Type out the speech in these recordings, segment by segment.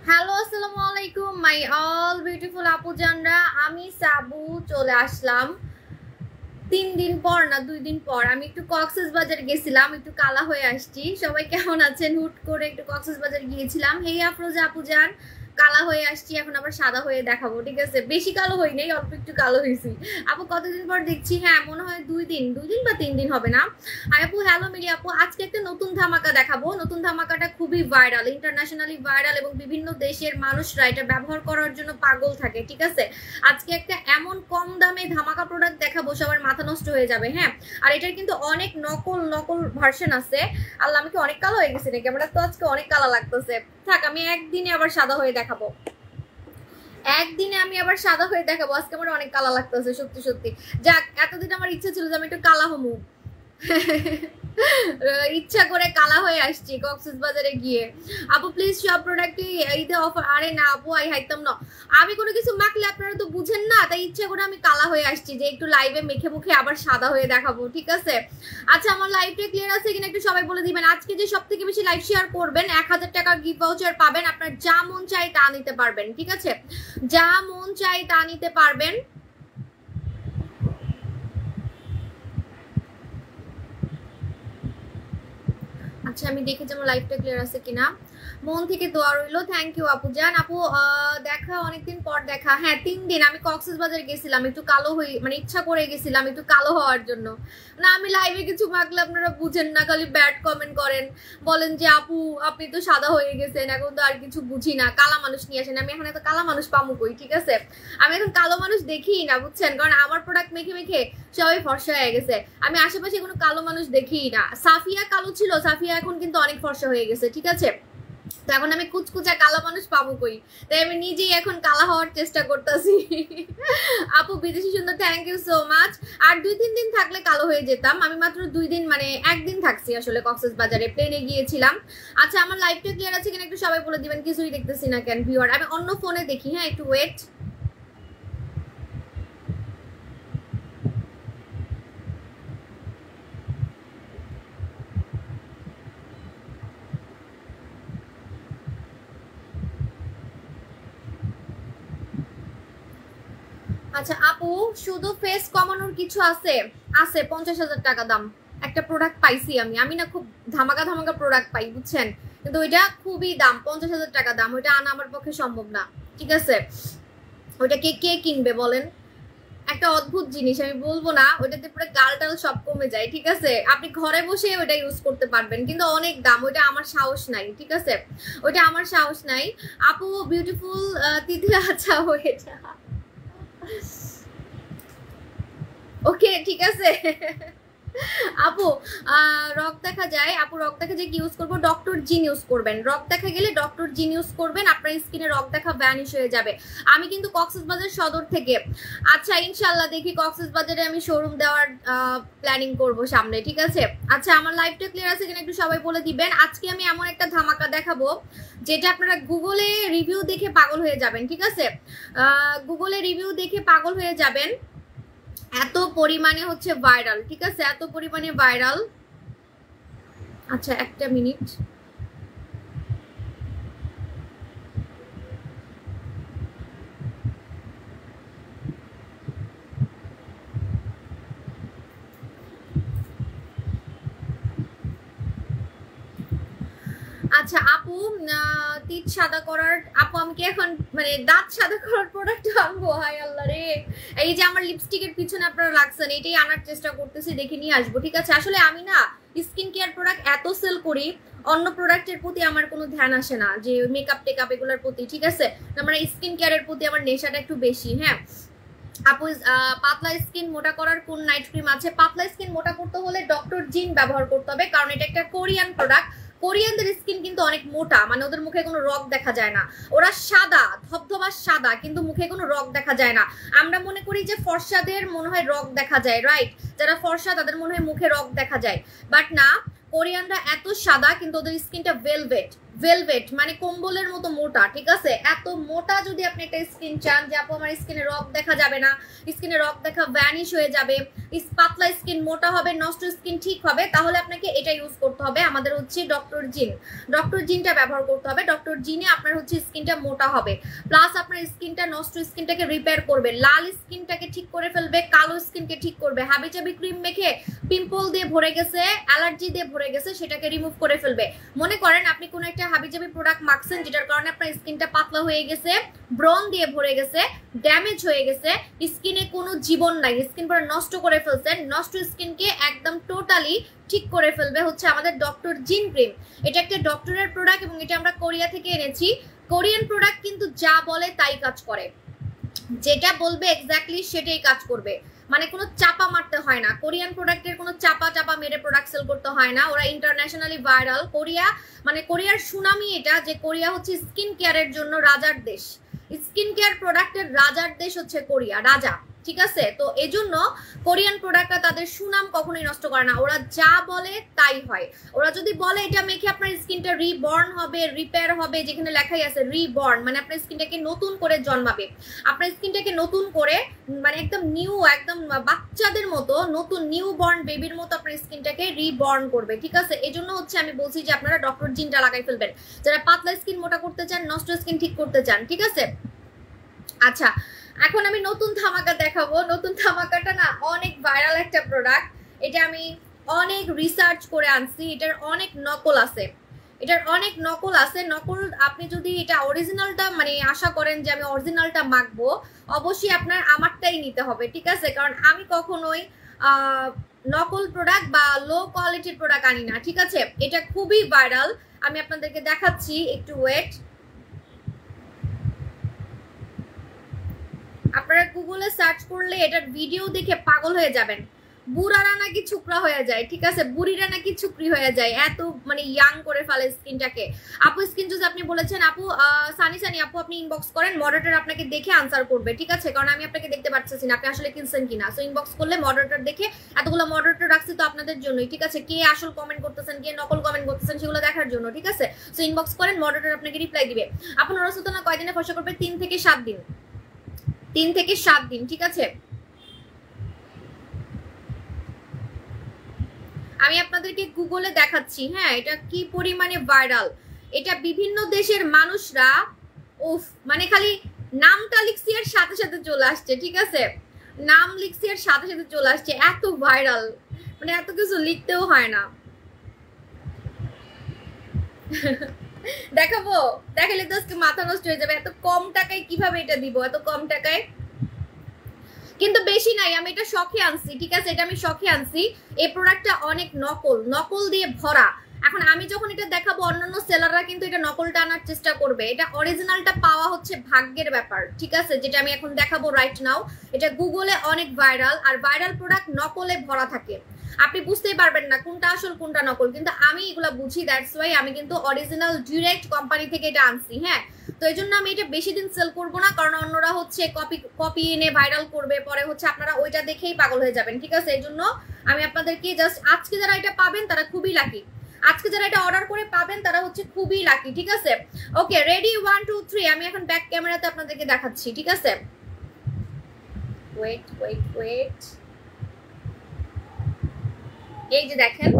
Hello, আসসালামু আলাইকুম my all beautiful আপুজানরা। আমি সাবু চলে আসলাম 3 দিন পর না 2 দিন পর। আমি একটু কক্সবাজার গেছিলাম, একটু কালা হয়ে আসছি। সবাই কেমন আছেন? হুট করে একটু কক্সবাজার গিয়েছিলাম। হেই আফরোজা আপুজান, কালা হয়ে আসছি, এখন আবার সাদা হয়ে দেখাবো, ঠিক আছে? বেশি কালো হই নাই, অল্প একটু কালো হয়েছি। আপু কতদিন পর দেখছি? হ্যাঁ, মনে হয় 2 দিন বা 3 দিন হবে না। আর আপু হ্যালো মিলি আপু, আজকে একটা নতুন ধামাকা দেখাবো। নতুন ধামাকাটা খুবই ভাইরাল, ইন্টারন্যাশনালি ভাইরাল, এবং বিভিন্ন দেশের মানুষরা এটা ব্যবহার করার জন্য পাগল থাকে, ঠিক আছে? আজকে একটা এমন কম দামে ধামাকা প্রোডাক্ট দেখাবো, সবার মাথা নষ্ট হয়ে যাবে। হ্যাঁ, আর এটার কিন্তু অনেক নকল নকল ভার্সন আছে। আল্লাহ, আমি কি অনেক কালো হয়ে গেছি নাকি? আমার তো আজকে অনেক কালো লাগতেছে। থাক, আমি একদিনে আবার সাদা হয়ে দেখাবো। একদিনে আমি আবার সাদা হয়ে দেখাবো। আজকে আমার অনেক কালা লাগতেছে, সত্যি সত্যি। যাক, এতদিন আমার ইচ্ছা ছিল যে আমি একটু কালা হমু। ইচ্ছা করে কালা হয়ে আসছি কক্সবাজারে গিয়ে। আপু প্লিজ সব প্রোডাক্টই ঈদে অফার। আরে না আপু, আই হাইতাম না। আমি কোনো কিছু মাখলে আপনারা তো বুঝেন না, তাই ইচ্ছা করে আমি কালা হয়ে আসছি যে একটু লাইভে মেখে মুখে আবার সাদা হয়ে দেখাবো, ঠিক আছে? আচ্ছা, আমার লাইভটা ক্লিয়ার আছে কিনা একটু সবাই বলে দিবেন। আজকে যে সব থেকে বেশি লাইভ শেয়ার করবেন 1000 টাকা গিফট ভাউচার পাবেন। আপনার যা মন চাই তা নিতে পারবেন, ঠিক আছে? যা মন চাই তা নিতে পারবেন। আচ্ছা, আমি দেখে যেমন লাইভটা ক্লিয়ার আছে কিনা। মন থেকে দোয়া রইলো। থ্যাংক ইউ আপু জান। আপু দেখা অনেকদিন পর দেখা। হ্যাঁ, 3 দিন আমি কক্সবাজার গেছিলাম, একটু কালো হই, মানে ইচ্ছা করে গেছিলাম একটু কালো হওয়ার জন্য। না, আমি লাইভে কিছু মাখলে আপনারা বুঝেন না, খালি ব্যাড কমেন্ট করেন, বলেন যে আপু আপনি তো সাদা হয়ে গেছেন, এখন তো আর কিছু বুঝি না, কালা মানুষ নিয়ে আসেন। আমি এখন এত কালা মানুষ পামু কই, ঠিক আছে? আমি এখন কালো মানুষ দেখিই না, বুঝছেন? কারণ আমার প্রোডাক্ট মেখে মেখে সবাই ফর্সা হয়ে গেছে। আমি আশেপাশে কোনো কালো মানুষ দেখিই না। সাফিয়া কালো ছিল, সাফিয়া এখন কিন্তু অনেক ফর্সা হয়ে গেছে, ঠিক আছে? তো এখন আমি কুচকুচা কালো মানুষ পাবো কই? তাই আমি নিজেই এখন কালা হওয়ার চেষ্টা করতেছি। আপু বিদেশি সুন্দর, থ্যাংক ইউ সো মাচ। আর 2-3 দিন থাকলে কালো হয়ে যেতাম। আমি মাত্র 2 দিন, মানে একদিন থাকছি আসলে কক্সবাজারে, প্লেনে গিয়েছিলাম। আচ্ছা, আমার লাইভটা ক্লিয়ার আছে কিনা একটু সবাই বলে দিবেন। কিছুই দেখতেছি না কেন ভিউয়ার? আমি অন্য ফোনে দেখি। হ্যাঁ, একটু ওয়েট। আচ্ছা আপু, শুধু ফেস কমানোর কিছু আছে? আছে, 50,000 টাকা দাম একটা প্রোডাক্ট পাইছি আমি। আমি না খুব ধামাকা ধামাকা প্রোডাক্ট পাই, বুঝছেন? কিন্তু ওইটা খুবই দাম, 50,000 টাকা দাম। ওইটা আনা আমার পক্ষে সম্ভব না, ঠিক আছে? ওইটা কে কে কিনবে বলেন? একটা অদ্ভুত জিনিস, আমি বলবো না। ওইটাতে পুরো গাল টাল সব কমে যায়, ঠিক আছে? আপনি ঘরে বসে ওইটা ইউজ করতে পারবেন, কিন্তু অনেক দাম। ওইটা আমার সাহস নাই, ঠিক আছে? ওইটা আমার সাহস নাই। আপু বিউটিফুল তিথি, আচ্ছা ওইটা ওকে, ঠিক আছে। আপু রক দেখা যায়, আপু রক দেখা যায় কি ইউজ করবো? ডক্টর জিন ইউজ করবেন। রক দেখা গেলে ডক্টর জিন ইউজ করবেন, আপনার স্কিনে রক দেখা ভ্যানিশ হয়ে যাবে। আমি কিন্তু কক্সবাজার সদর থেকে। আচ্ছা, ইনশাল্লাহ দেখি কক্সবাজারে আমি শোরুম দেওয়ার প্ল্যানিং করব সামনে, ঠিক আছে? আচ্ছা, আমার লাইভটা ক্লিয়ার আছে কিনা একটু সবাই বলে দিবেন। আজকে আমি এমন একটা ধামাকা দেখাবো যেটা আপনারা গুগলে রিভিউ দেখে পাগল হয়ে যাবেন, ঠিক আছে? গুগলে রিভিউ দেখে পাগল হয়ে যাবেন, এত পরিমাণে হচ্ছে ভাইরাল, ঠিক আছে? এত পরিমাণে ভাইরাল। আচ্ছা, একটা মিনিট। আচ্ছা আপু, তিত সাদা করার, আপু আমি কি এখন মানে দাঁত সাদা করার প্রোডাক্ট আনবো? হাই আল্লাহ রে। এই যে আমার লিপস্টিকের পিছনে আপনারা লাগছেন, এটাই আনার চেষ্টা করতেছি, দেখে নিয়ে আসবো, ঠিক আছে? আসলে আমি না স্কিন কেয়ার প্রোডাক্ট এত সেল করি, অন্য প্রোডাক্টের প্রতি আমার কোনো ধ্যান আসে না, যে মেকআপ টেকআপ এগুলোর প্রতি, ঠিক আছে? মানে স্কিন কেয়ারের প্রতি আমার নেশাটা একটু বেশি। হ্যাঁ আপু, পাতলা স্কিন মোটা করার কোন নাইট ক্রিম আছে? পাতলা স্কিন মোটা করতে হলে ডক্টর জিন ব্যবহার করতে হবে, কারণ এটা একটা কোরিয়ান প্রোডাক্ট। কোরিয়ানদের স্কিন কিন্তু অনেক মোটা, মানে ওদের মুখে কোনো রগ দেখা যায় না। ওরা সাদা, ধবধবা সাদা, কিন্তু মুখে কোনো রগ দেখা যায় না। আমরা মনে করি যে ফর্সাদের মনে হয় রগ দেখা যায়, রাইট? যারা ফর্সা তাদের মনে হয় মুখে রগ দেখা যায়, বাট না। কোরিয়ানরা এত সাদা, কিন্তু ওদের স্কিনটা ভেলভেট, ভেলভেট মানে কম্বলের মতো মোটা, ঠিক আছে? এত মোটা যদি আপনি একটা স্কিন চান যে আপু আমার স্কিনে রক দেখা যাবে না, স্কিনে রক দেখা ভ্যানিশ হয়ে যাবে, পাতলা স্কিন মোটা হবে, নষ্ট স্কিন ঠিক হবে, তাহলে আপনাকে এটা ইউজ করতে হবে। আমাদের হচ্ছে ডক্টর জিনটা ব্যবহার করতে হবে। ডক্টর জিনে আপনার হচ্ছে স্কিনটা মোটা হবে, প্লাস আপনার স্কিনটা নষ্ট স্কিনটাকে রিপেয়ার করবে, লাল স্কিনটাকে ঠিক করে ফেলবে, কালো স্কিনকে ঠিক করবে, হাবিজাবি ক্রিম মেখে পিম্পল দিয়ে ভরে গেছে, অ্যালার্জি দিয়ে ভরে গেছে, সেটাকে রিমুভ করে ফেলবে। মনে করেন আপনি কোনো একটা হাবিজাবি প্রোডাক্ট মাখছেন যেটার কারণে আপনার স্কিনটা পাতলা হয়ে গেছে, ব্রন দিয়ে ভরে গেছে, ড্যামেজ হয়ে গেছে, স্কিনে কোনো জীবন নাই, স্কিন পুরো নষ্ট করে ফেলছেন, নষ্ট স্কিনকে একদম টোটালি ঠিক করে ফেলবে হচ্ছে আমাদের ডক্টর জিন ক্রিম। এটা একটা ডক্টরের প্রোডাক্ট এবং এটা আমরা কোরিয়া থেকে এনেছি। কোরিয়ান প্রোডাক্ট কিন্তু যা বলে তাই কাজ করে, যেটা বলবে এক্স্যাক্টলি সেটাই কাজ করবে, মানে কোনো চাপা মারতে হয় না। কোরিয়ান প্রোডাক্টের কোনো চাপা মেরে প্রোডাক্ট সেল করতে হয় না। ওরা ইন্টারন্যাশনালি ভাইরাল। কোরিয়া মানে কোরিয়ার সুনামি এটা যে কোরিয়া হচ্ছে স্কিন কেয়ারের জন্য রাজার দেশ, স্কিন কেয়ার প্রোডাক্টের রাজার দেশ হচ্ছে কোরিয়া, রাজা, ঠিক আছে? তো এজন্য কোরিয়ান প্রোডাক্টটা তাদের সুনাম কখনোই নষ্ট করে না, ওরা যা বলে তাই হয়। ওরা যদি বলে এটা মেখে আপনার স্কিনটা রিবর্ন হবে, রিপেয়ার হবে, যেখানে লেখাই আছে রিবর্ন মানে আপনার স্কিনটাকে নতুন করে জন্মাবে, আপনার স্কিনটাকে নতুন করে মানে একদম নিউ, একদম বাচ্চাদের মতো নতুন নিউ বর্ন বেবির মতো আপনার স্কিনটাকে রিবর্ন করবে, ঠিক আছে? এজন্য হচ্ছে আমি বলছি যে আপনারা ডক্টর জিনটা লাগাই ফেলবেন যারা পাতলা স্কিন মোটা করতে চান, নষ্ট স্কিন ঠিক করতে চান, ঠিক আছে? আচ্ছা, এখন আমি নতুন ধামাকা দেখাবো। নতুন ধামাকাটা না অনেক ভাইরাল একটা প্রোডাক্ট, এটা আমি অনেক রিসার্চ করে আনছি, এটার অনেক নকল আছে, নকল আপনি যদি এটা অরিজিনালটা মানে আশা করেন যে আমি অরিজিনালটা মাখবো, অবশ্যই আপনার আমারটাই নিতে হবে, ঠিক আছে? কারণ আমি কখনোই নকল প্রোডাক্ট বা লো কোয়ালিটির প্রোডাক্ট আনি না, ঠিক আছে? এটা খুবই ভাইরাল, আমি আপনাদেরকে দেখাচ্ছি, একটু ওয়েট। আপনারা গুগলে সার্চ করলে এটার ভিডিও দেখে পাগল হয়ে যাবেন। বুড়ারা নাকি ছুকরা হয়ে যায়, ঠিক আছে? বুড়িরা নাকি ছুকরি হয়ে যায়, এত মানে ইয়াং করে ফেলে স্কিনটাকে। আপু স্কিন যদি আপনি বলেছেন আপু সানি আপু আপনি ইনবক্স করেন, মডারেটর আপনাকে দেখে আনসার করবে, ঠিক আছে? কারণ আমি আপনাকে দেখতে পাচ্ছি না আপনি আসলে কিনছেন কিনা। সো ইনবক্স করলে মডারেটর দেখে, এতগুলো মডারেটর রাখছি তো আপনাদের জন্যই, ঠিক আছে? কে আসল কমেন্ট করতেছেন, কে নকল কমেন্ট করতেছেন সেগুলো দেখার জন্য, ঠিক আছে? সো ইনবক্স করেন, মডারেটর আপনাকে রিপ্লাই দিবে। আপনার রসুতনা কয়দিনে ফসা করবে? 3 থেকে 7 দিন, 3 থেকে 7 দিন, ঠিক আছে? আমি আপনাদেরকে গুগলে দেখাচ্ছি, হ্যাঁ, এটা কি পরিমাণে ভাইরাল। এটা বিভিন্ন দেশের মানুষরা উফ মানে খালি নামটা লিখছি এর সাথে সাথে চলে আসছে, ঠিক আছে? নাম লিখছি এর সাথে সাথে চলে আসছে, এত ভাইরাল, মানে এত কিছু লিখতেও হয় না। দেখাবো, দেখালে তো আজকে মাথা নষ্ট হয়ে যাবে। এত কম টাকায় কিভাবে এটা দিব, এত কম টাকায়? কিন্তু বেশি নাই, আমি এটা শখে আনছি, ঠিক আছে? এটা আমি শখে আনছি। এই প্রোডাক্টটা অনেক নকল দিয়ে ভরা। এখন আমি যখন এটা দেখাবো অন্যান্য সেলাররা কিন্তু এটা নকলটা আনার চেষ্টা করবে, এটা অরিজিনালটা পাওয়া হচ্ছে ভাগ্যের ব্যাপার, ঠিক আছে? যেটা আমি এখন দেখাবো রাইট নাও, এটা গুগলে অনেক ভাইরাল, আর ভাইরাল প্রোডাক্ট নকলে ভরা থাকে, আপনি বুঝতেই পারবেন না কোনটা আসল কোনটা নকল, কিন্তু আমি এগুলো বুঝি, দ্যাটস ওয়াই আমি কিন্তু অরিজিনাল ডিরেক্ট কোম্পানি থেকে এটা আনছি, হ্যাঁ? তো এই জন্য আমি এটা বেশি দিন সেল করবো না, কারণ অন্যরা হচ্ছে কপি এনে ভাইরাল করবে, পরে হচ্ছে আপনারা ওইটা দেখেই পাগল হয়ে যাবেন, ঠিক আছে? এই জন্য আমি আপনাদেরকে জাস্ট আজকে যারা এটা পাবেন তারা খুবই লাকি, আজকে যারা এটা অর্ডার করে পাবেন তারা হচ্ছে খুবই লাকি, ঠিক আছে? ওকে, রেডি 1 2 3 আমি এখন ব্যাক ক্যামেরাতে আপনাদেরকে দেখাচ্ছি, ঠিক আছে? ওয়েট, এই যে দেখেন,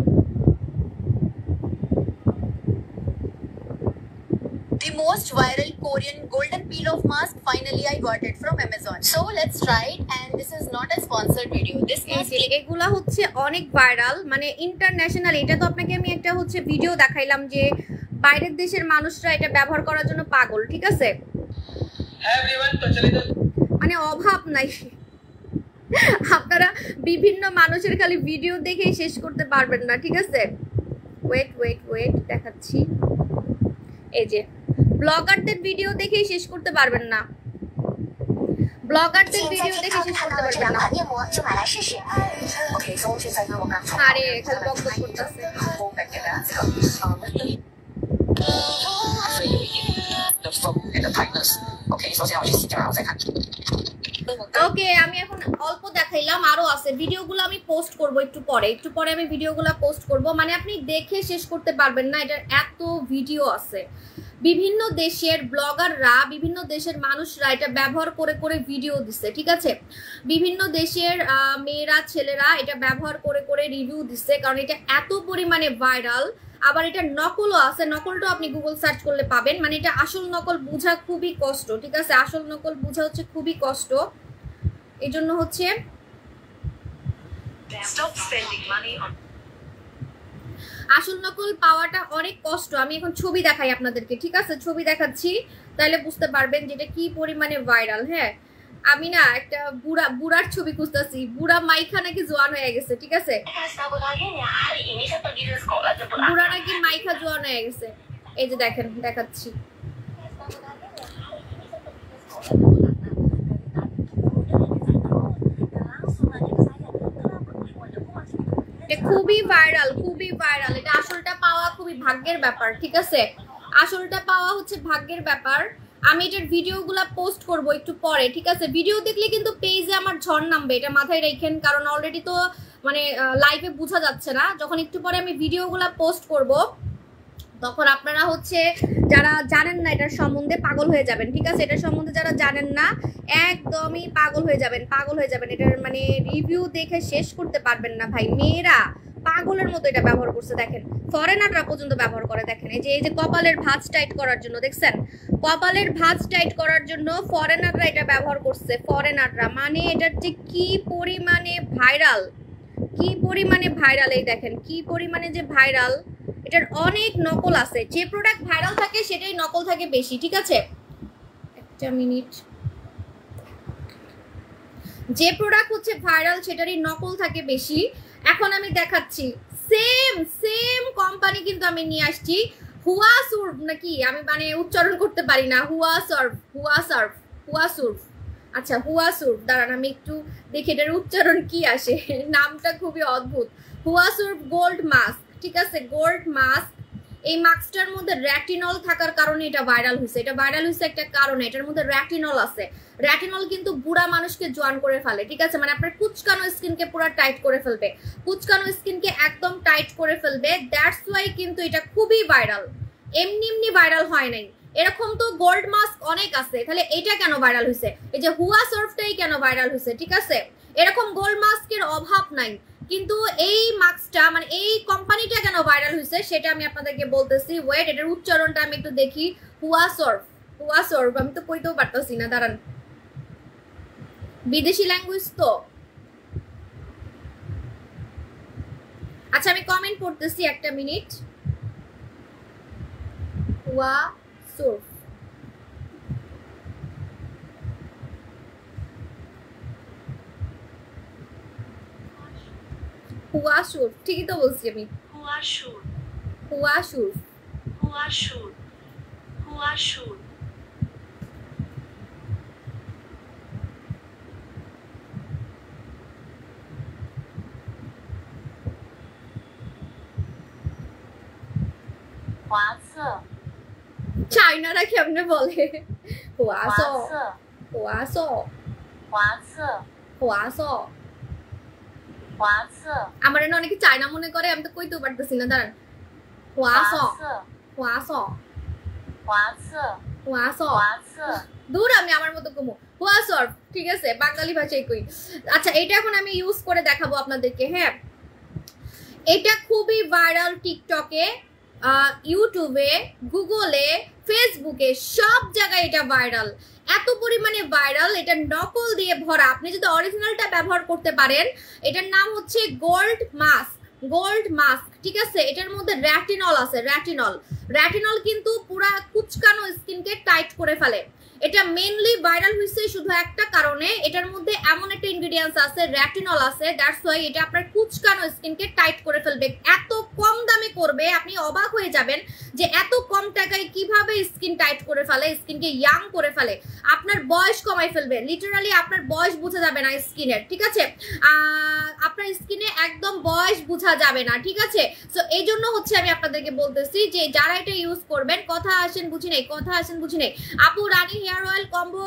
the most viral Korean golden peel off mask. Finally I got it from Amazon, so let's try it. And this is not a sponsored video. This mask এগুলা হচ্ছে অনেক ভাইরাল, মানে ইন্টারন্যাশনাল। এটা তো আপনাকে আমি একটা হচ্ছে ভিডিও দেখাইলাম যে বাইরের দেশের মানুষরা এটা ব্যবহার করার জন্য পাগল, ঠিক আছে? মানে অভাব নাই, আপনারা বিভিন্ন মানুষের খালি ভিডিও দেখেই শেষ করতে পারবেন না, ঠিক আছে? ওয়েট দেখাচ্ছি, এই যে ব্লগারদের ভিডিও দেখেই শেষ করতে পারবেন না, ব্লগারদের ভিডিও দেখে শেষ করতে পারবেন না। আরে খালি বকবক করতেছে। ওকে, আমি এখন অল্প দেখাইলাম, আরো আছে ভিডিওগুলো আমি পোস্ট করব একটু পরে আমি ভিডিওগুলো পোস্ট করব। মানে আপনি দেখে শেষ করতে পারবেন না, এটার এত ভিডিও আছে। বিভিন্ন দেশের ব্লগাররা, বিভিন্ন দেশের মানুষরা এটা ব্যবহার করে করে ভিডিও দিচ্ছে, ঠিক আছে? বিভিন্ন দেশের মেয়েরা, ছেলেরা এটা ব্যবহার করে করে রিভিউ দিচ্ছে, কারণ এটা এত পরিমাণে ভাইরাল। আবার এটা নকলও আছে, নকলটাও আপনি গুগল সার্চ করলে পাবেন। মানে এটা আসল নকল বোঝা খুবই কষ্ট, ঠিক আছে? আসল নকল বোঝা হচ্ছে খুবই কষ্ট, এই জন্য হচ্ছে আসল নকল পাওয়াটা অনেক কষ্ট। আমি এখন ছবি দেখাই আপনাদেরকে, ঠিক আছে? ছবি দেখাচ্ছি, তাহলে বুঝতে পারবেন যেটা কি পরিমাণে ভাইরাল। হ্যাঁ, আমি না একটা বুড়ার ছবি খুঁজতেছি, বুড়া মাইখা নাকি জোয়ান হয়ে গেছে, ঠিক আছে? বুড়া নাকি মাইখা জোয়ান হয়ে গেছে, এই যে দেখেন, দেখাচ্ছি। খুবই ভাইরাল, খুবই ভাইরাল। এটা আসলটা পাওয়া খুবই ভাগ্যের ব্যাপার, ঠিক আছে? আসলটা পাওয়া হচ্ছে ভাগ্যের ব্যাপার। আমি এটার ভিডিওগুলো পোস্ট করব একটু পরে, ঠিক আছে? ভিডিও দেখলে কিন্তু পেজে আমার ঝড় নামবে, এটা মাথায় রাখেন, কারণ অলরেডি তো মানে লাইভে বোঝা যাচ্ছে না। যখন একটু পরে আমি ভিডিওগুলো পোস্ট করব, তখন আপনারা হচ্ছে যারা জানেন না এটার সম্বন্ধে পাগল হয়ে যাবেন, ঠিক আছে? এটার সম্বন্ধে যারা জানেন না একদমই পাগল হয়ে যাবেন, পাগল হয়ে যাবেন। এটার মানে রিভিউ দেখে শেষ করতে পারবেন না ভাই। মেয়েরা পাগলের মতো এটা ব্যবহার করছে, দেখেন। ফরেনাররা পর্যন্ত ব্যবহার করে, দেখেন। এই যে কপালের ভাঁজ টাইট করার জন্য, দেখছেন? কপালের ভাঁজ টাইট করার জন্য ফরেনাররা এটা ব্যবহার করছে, ফরেনাররা। মানে এটার যে কি পরিমাণে ভাইরাল, কি পরিমাণে ভাইরাল, এই দেখেন কি পরিমাণে যে ভাইরাল। এটার অনেক নকল আছে, যে প্রোডাক্ট ভাইরাল থাকে সেটাই নকল থাকে বেশি, ঠিক আছে? একটা মিনিট। যে প্রোডাক্ট হচ্ছে ভাইরাল সেটারই নকল থাকে বেশি। এখন আমি দেখাচ্ছি সেম কোম্পানি, কিন্তু আমি নিয়ে আসছি হুয়া সুর্ভ, নাকি আমি মানে উচ্চারণ করতে পারি না, হুয়া সুর্ভ। আচ্ছা, হুয়া সুর্ভ, দাঁড়ান আমি একটু দেখি এটার উচ্চারণ কি আসে। নামটা খুবই অদ্ভুত, হুয়া সুর্ভ গোল্ড মাস্ক, ঠিক আছে? Gold mask. এই মাস্কটার মধ্যে রেটিনল থাকার কারণে এটা ভাইরাল হয়েছে। এটা ভাইরাল হয়েছে একটা কারণে, এটার মধ্যে রেটিনল আছে। রেটিনল কিন্তু বুড়া মানুষকে জোয়ান করে ফেলে, ঠিক আছে? মানে আপনার কুচকানো স্কিনকে পুরো টাইট করে ফেলবে, কুচকানো স্কিনকে একদম টাইট করে ফেলবে। দ্যাটস ওয়াই কিন্তু এটা খুবই ভাইরাল, এমনি এমনি ভাইরাল হয় নাই। এরকম তো গোল্ড মাস্ক অনেক আছে, তাহলে এটা কেন ভাইরাল হয়েছে? এই যে হুয়া সার্ফটাই কেন ভাইরাল হয়েছে, ঠিক আছে? এরকম গোল্ড মাস্কের অভাব নাই, কিন্তু এই মাস্কটা মানে এই কোম্পানিটা কেন ভাইরাল হয়েছে সেটা আমি আপনাদেরকে বলতেছি। ওয়েট, এটার উচ্চারণটা আমি একটু দেখি। হুয়া সার্ফ, আমি তো কইতেও পারতেছি না, দাঁড়ান। বিদেশি ল্যাঙ্গুয়েজ তো। আচ্ছা, আমি কমেন্ট পড়তেছি, একটা মিনিট। হুয়া সার্ফ, হুয়া সার্ফ, ঠিকই তো বলছি আমি। হুয়া সার্ফ। চাইনারা কেমনে বলে? আমার না অনেকে চায়না মনে করে, আমি তো কইতেও পারতেছি না, দাঁড়ান। দূর, আমি আমার মতো কমু। হুয়া সার্ফ, ঠিক আছে? বাঙালি ভাষায় কই। আচ্ছা, এটা এখন আমি ইউজ করে দেখাবো আপনাদেরকে। হ্যাঁ, এটা খুবই ভাইরাল টিকটকে, ইউটিউবে, গুগলে, ফেসবুকে, সব জায়গায় এটা ভাইরাল। এত পরিমাণে ভাইরাল, এটা নকল দিয়ে ভরা। আপনি যদি অরিজিনালটা ব্যবহার করতে পারেন, এটার নাম হচ্ছে গোল্ড মাস্ক, ঠিক আছে? এটার মধ্যে রেটিনল আছে, রেটিনল কিন্তু পুরা কুচকানো স্কিনকে টাইট করে ফেলে। এটা মেইনলি ভাইরাল হইছে শুধু একটা কারণে, এটার মধ্যে এমন একটা ইনগ্রেডিয়েন্টস আছে, রেটিনল আছে। দ্যাটস ওয়াই এটা আপনার কুচকানো স্কিনকে টাইট করে ফেলবে। এত কম দামে করবে, আপনি অবাক হয়ে যাবেন যে এত কম টাকায় কিভাবে স্কিন টাইট করে ফেলে, স্কিনকে ইয়াং করে ফেলে, আপনার বয়স কমাই ফেলবে, লিটারালি আপনার বয়স বোঝা যাবে না স্কিনের, ঠিক আছে? আপনার স্কিনে একদম বয়স বোঝা যাবে না, ঠিক আছে? সো এই জন্য হচ্ছে আমি আপনাদেরকে বলতেছি যে যারা এটা ইউজ করবেন, কথা আসেন বুঝি নেই, কথা আসেন বুঝি নেই। আপু রানী হেয়ার অয়েল কম্বো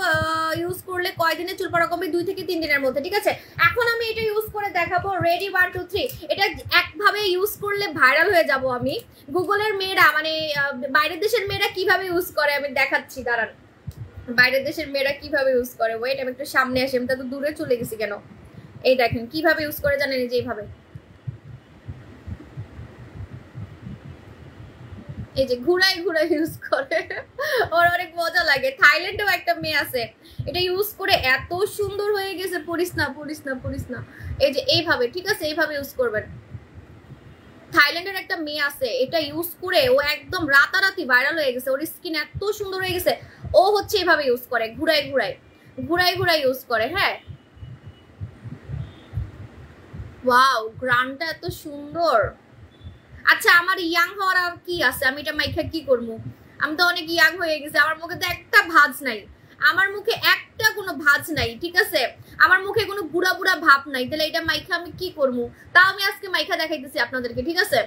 ইউজ করলে কয়দিনে চুল পড়া কমবে? 2 থেকে 3 দিনের মধ্যে, ঠিক আছে? এখন আমি এটা ইউজ করে দেখাবো। রেডি 1 2 3। এটা একভাবে ইউজ করলে ভাইরাল হয়ে যাব আমি। গুগলের মেয়েরা মানে বাইরের দেশের মেয়েরা কিভাবে ইউজ করে আমি দেখাচ্ছি, দাঁড়ান। বাইরের দেশের মেয়েরা কিভাবে ইউজ করে, ওয়েট আমি একটু সামনে আসি, আমি তো দূরে চলে গেছি কেন। এই দেখেন কিভাবে ইউজ করে, জানেন? যে এইভাবে, এই যে ঘুরাই ঘুরাই ইউজ করে, ওর অনেক মজা লাগে। থাইল্যান্ডেও একটা মেয়ে আছে, এটা ইউজ করে এত সুন্দর হয়ে গেছে, পড়িস না পড়িস না পড়িস না। এই যে এইভাবে, ঠিক আছে? এইভাবে ইউজ করবেন। থাইল্যান্ডের একটা মেয়ে আছে, এটা ইউজ করে ও একদম রাতারাতি ভাইরাল হয়ে গেছে, ওর স্কিন এত সুন্দর হয়ে গেছে। ও হচ্ছে এইভাবে ইউজ করে, ঘুরাই ঘুরাই ঘুরাই ঘুরাই ইউজ করে। হ্যাঁ, ওয়াও, গ্রানটা এত সুন্দর। আচ্ছা, আমার ইয়াং হওয়ার আর কি আছে? আমি এটা মাইখা কি করবো? আমি তো অনেক ইয়াং হয়ে গেছি, আমার মুখে তো একটা ভাঁজ নাই, আমার মুখে একটা কোনো ভাঁজ নাই, ঠিক আছে? আমার মুখে কোনো বুড়া বুড়া ভাব নাই, তাহলে এটা মাইখা আমি কি করবো? তাও আমি আজকে মাইখা দেখাইতেছি আপনাদেরকে, ঠিক আছে?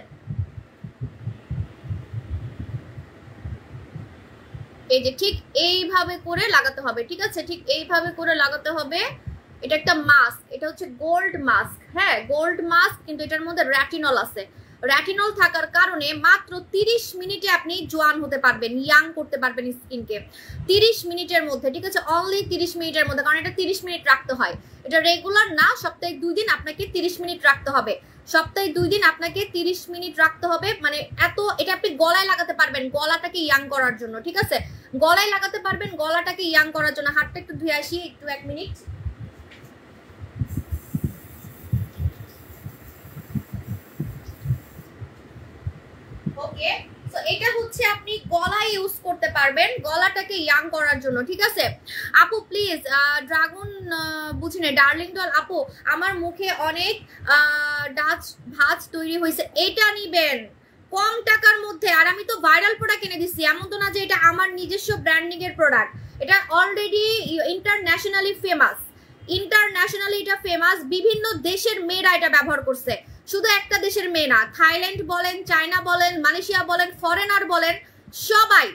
এই যে ঠিক এইভাবে করে লাগাতে হবে, ঠিক আছে? ঠিক এইভাবে করে লাগাতে হবে। এটা একটা মাস্ক, এটা হচ্ছে গোল্ড মাস্ক। হ্যাঁ, গোল্ড মাস্ক, কিন্তু এটার মধ্যে রেটিনল আছে। রেটিনল থাকার কারণে মাত্র 30 মিনিটে আপনি জোয়ান হতে পারবেন, ইয়াং করতে পারবেন স্কিনকে 30 মিনিটের মধ্যে, ঠিক আছে? অনলি 30 মিনিটের মধ্যে, কারণ এটা 30 মিনিট রাখতে হয়। এটা রেগুলার না, সপ্তাহে 2 দিন আপনাকে 30 মিনিট রাখতে হবে। সপ্তাহে 2 দিন আপনাকে 30 মিনিট রাখতে হবে। মানে এত, এটা আপনি গলায় লাগাতে পারবেন গলাটাকে ইয়াং করার জন্য, ঠিক আছে? গলায় লাগাতে পারবেন গলাটাকে ইয়াং করার জন্য। হাতটা একটু ধুয়ে আসি, একটু 1 মিনিট। ওকে, সো এটা হচ্ছে আপনি গলায় ইউজ করতে পারবেন গলাটাকে ইয়াং করার জন্য, ঠিক আছে? আপু প্লিজ, ড্রাগন বুঝিনি, ডার্লিং ডল আপু, আমার মুখে অনেক ভাঁজ তৈরি হয়েছে, এটা নিবেন কম টাকার মধ্যে। আর আমি তো ভাইরাল প্রোডাক্ট কিনে দিচ্ছি, এমন তো না যে এটা আমার নিজস্ব ব্র্যান্ডিং এর প্রোডাক্ট। এটা অলরেডি ইন্টারন্যাশনালি ফেমাস, ইন্টারন্যাশনালি এটা ফেমাস। বিভিন্ন দেশের মেয়েরা এটা ব্যবহার করছে, শুধু একটা দেশের মেয়ে না, থাইল্যান্ড বলেন, চায়না বলেন, মালয়েশিয়া বলেন, ফরেনার বলেন, সবাই।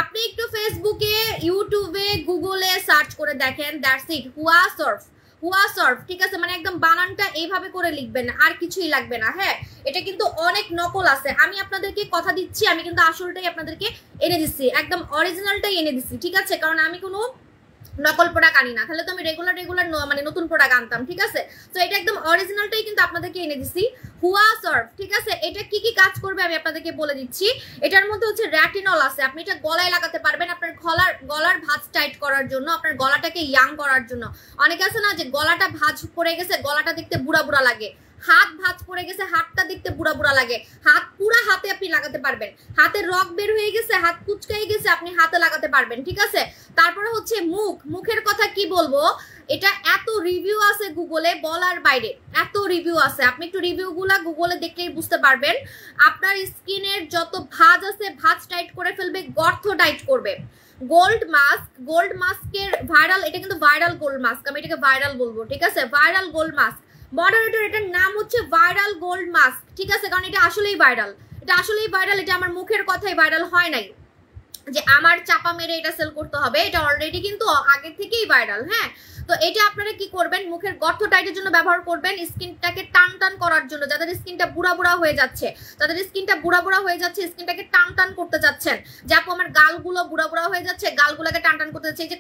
আপনি একটু ফেসবুকে, ইউটিউবে, গুগলে সার্চ করে দেখেন, দ্যাটস ইট, হুয়া সার্ফ, হুয়া সার্ফ, ঠিক আছে? মানে একদম বানানটা এইভাবে করে লিখবেন, আর কিছুই লাগবে না। হ্যাঁ, এটা কিন্তু অনেক নকল আছে, আমি আপনাদেরকে কথা দিচ্ছি, আমি কিন্তু আসলটাই আপনাদেরকে এনে দিচ্ছি, একদম অরিজিনালটাই এনে দিচ্ছি, ঠিক আছে? কারণ আমি কোনো নকল প্রোডাক্ট আনি না, তাহলে তো আমি রেগুলার মানে নতুন প্রোডাক্ট আনতাম, ঠিক আছে? তো এটা একদম অরিজিনালটাই কিন্তু আপনাদেরকে এনে দিছি, হুয়া সার্ফ, ঠিক আছে? এটা কি কি কাজ করবে আমি আপনাদেরকে বলে দিচ্ছি। এটার মধ্যে হচ্ছে রেটিনল আছে, আপনি এটা গলায় লাগাতে পারবেন আপনার গলার ভাঁজ টাইট করার জন্য, আপনার গলাটাকে ইয়াং করার জন্য। অনেকে আছে না যে গলাটা ভাঁজ পড়ে গেছে, গলাটা দেখতে বুড়া বুড়া লাগে, হাত ভাঁজ পড়ে গেছে, হাতটা দেখতে বুড়া বুড়া লাগে, হাত পুরা হাতে আপনি লাগাতে পারবেন, হাতে রক বের হয়ে গেছে, হাত কুচকাই গেছে, আপনি হাতে লাগাতে পারবেন, ঠিক আছে? তারপরে হচ্ছে মুখের কথা কি বলবো, এটা এত রিভিউ আছে গুগলে বলার বাইরে, এত রিভিউ আছে, আপনি একটু রিভিউগুলা গুগলে দেখলেই বুঝতে পারবেন। আপনার স্কিনের যত ভাঁজ আছে ভাঁজ টাইট করে ফেলবে, গর্ত টাইট করবে। গোল্ড মাস্ক, গোল্ড মাস্কের ভাইরাল, এটা কিন্তু ভাইরাল গোল্ড মাস্ক, আমি এটাকে ভাইরাল বলবো, ঠিক আছে? ভাইরাল গোল্ড মাস্ক মডারেটর, এটার নাম হচ্ছে ভাইরাল গোল্ড মাস্ক, ঠিক আছে? কারণ এটা আসলেই ভাইরাল, এটা আসলেই ভাইরাল, এটা আমার মুখের কথাই ভাইরাল হয় নাই যে আমার চাপা মেরে এটা সেল করতে হবে, এটা অলরেডি কিন্তু আগে থেকেই ভাইরাল। হ্যাঁ, তো এটা আপনারা কি করবেন, মুখের গর্ত টাইটের জন্য ব্যবহার করবেন, স্কিনটাকে টান টান করার জন্য, যাদের স্কিনটা বুড়া বুড়া হয়ে যাচ্ছে, তাদের স্কিনটা বুড়া বুড়া হয়ে যাচ্ছে, স্কিনটাকে টান টান করতে যাচ্ছেন, যে আপু আমার গালগুলো বুড়া বুড়া হয়ে যাচ্ছে, গালগুলোকে টান টান করতে যাচ্ছে, এই যে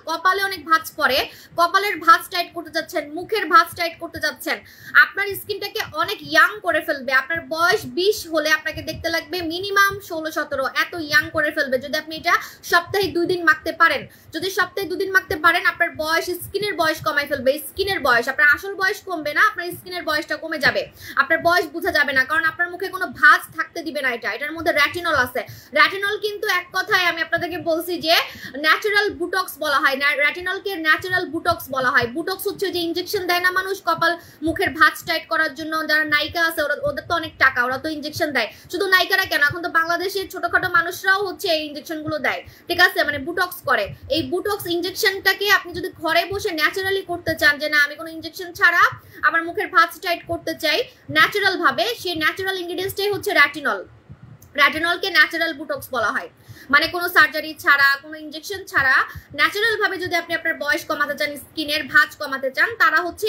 কপালে অনেক ভাঁজ পড়ে, কপালের ভাঁজ টাইট করতে যাচ্ছেন, মুখের ভাঁজ টাইট করতে যাচ্ছেন, আপনার স্কিনটাকে অনেক ইয়াং করে ফেলবে। আপনার বয়স 20 হলে আপনাকে দেখতে লাগবে মিনিমাম 16-17, এত ইয়াং করে ফেলবে যদি আপনি এটা সপ্তাহে 2 দিন মাখতে পারেন। যদি সপ্তাহে 2 দিন মাখতে পারেন, আপনার বয়স স্কিনের বয়স কমাই ফেলবে, স্কিনের বয়স, আপনার আসল বয়স কমবে না, আপনার স্কিনের বয়সটা কমে যাবে, আপনার বয়স বোঝা যাবে না, কারণ আপনার মুখে কোনো ভাঁজ থাকতে দিবে না। এটার মধ্যে রেটিনল আছে। রেটিনল কিন্তু এক কথায় আমি আপনাদেরকে বলছি যে ন্যাচারাল বুটক্স বলা হয়, রেটিনলকে ন্যাচারাল বুটক্স বলা হয়। বুটক্স হচ্ছে যে ইনজেকশন দেয় না মানুষ কপাল মুখের ভাঁজ টাইট করার জন্য, যারা নায়িকা আছে ওদের তো অনেক টাকা, ওরা তো ইনজেকশন দেয়। শুধু নায়িকারা কেন, এখন তো বাংলাদেশের ছোটখাটো মানুষরাও হচ্ছে এই ইনজেকশন গুলো দেয়, ঠিক আছে, মানে বুটক্স করে। এই বুটক্স ইনজেকশনটাকে আপনি যদি ঘরে বসে ন্যাচারালি করতে চান, যে না আমি কোনো ইনজেকশন ছাড়া আমার মুখের ভাঁজ টাইট করতে চাই ন্যাচারাল ভাবে, সেই ন্যাচারাল ইনগ্রেডিয়েন্টসটাই হচ্ছে রেটিনল। রেটিনলকে ন্যাচারাল বুটক্স বলা হয়, মানে কোনো সার্জারি ছাড়া, কোনো ইনজেকশন ছাড়া ন্যাচারাল ভাবে যদি আপনি আপনার বয়স কমাতে চান, স্কিনের ভাঁজ কমাতে চান, তারা হচ্ছে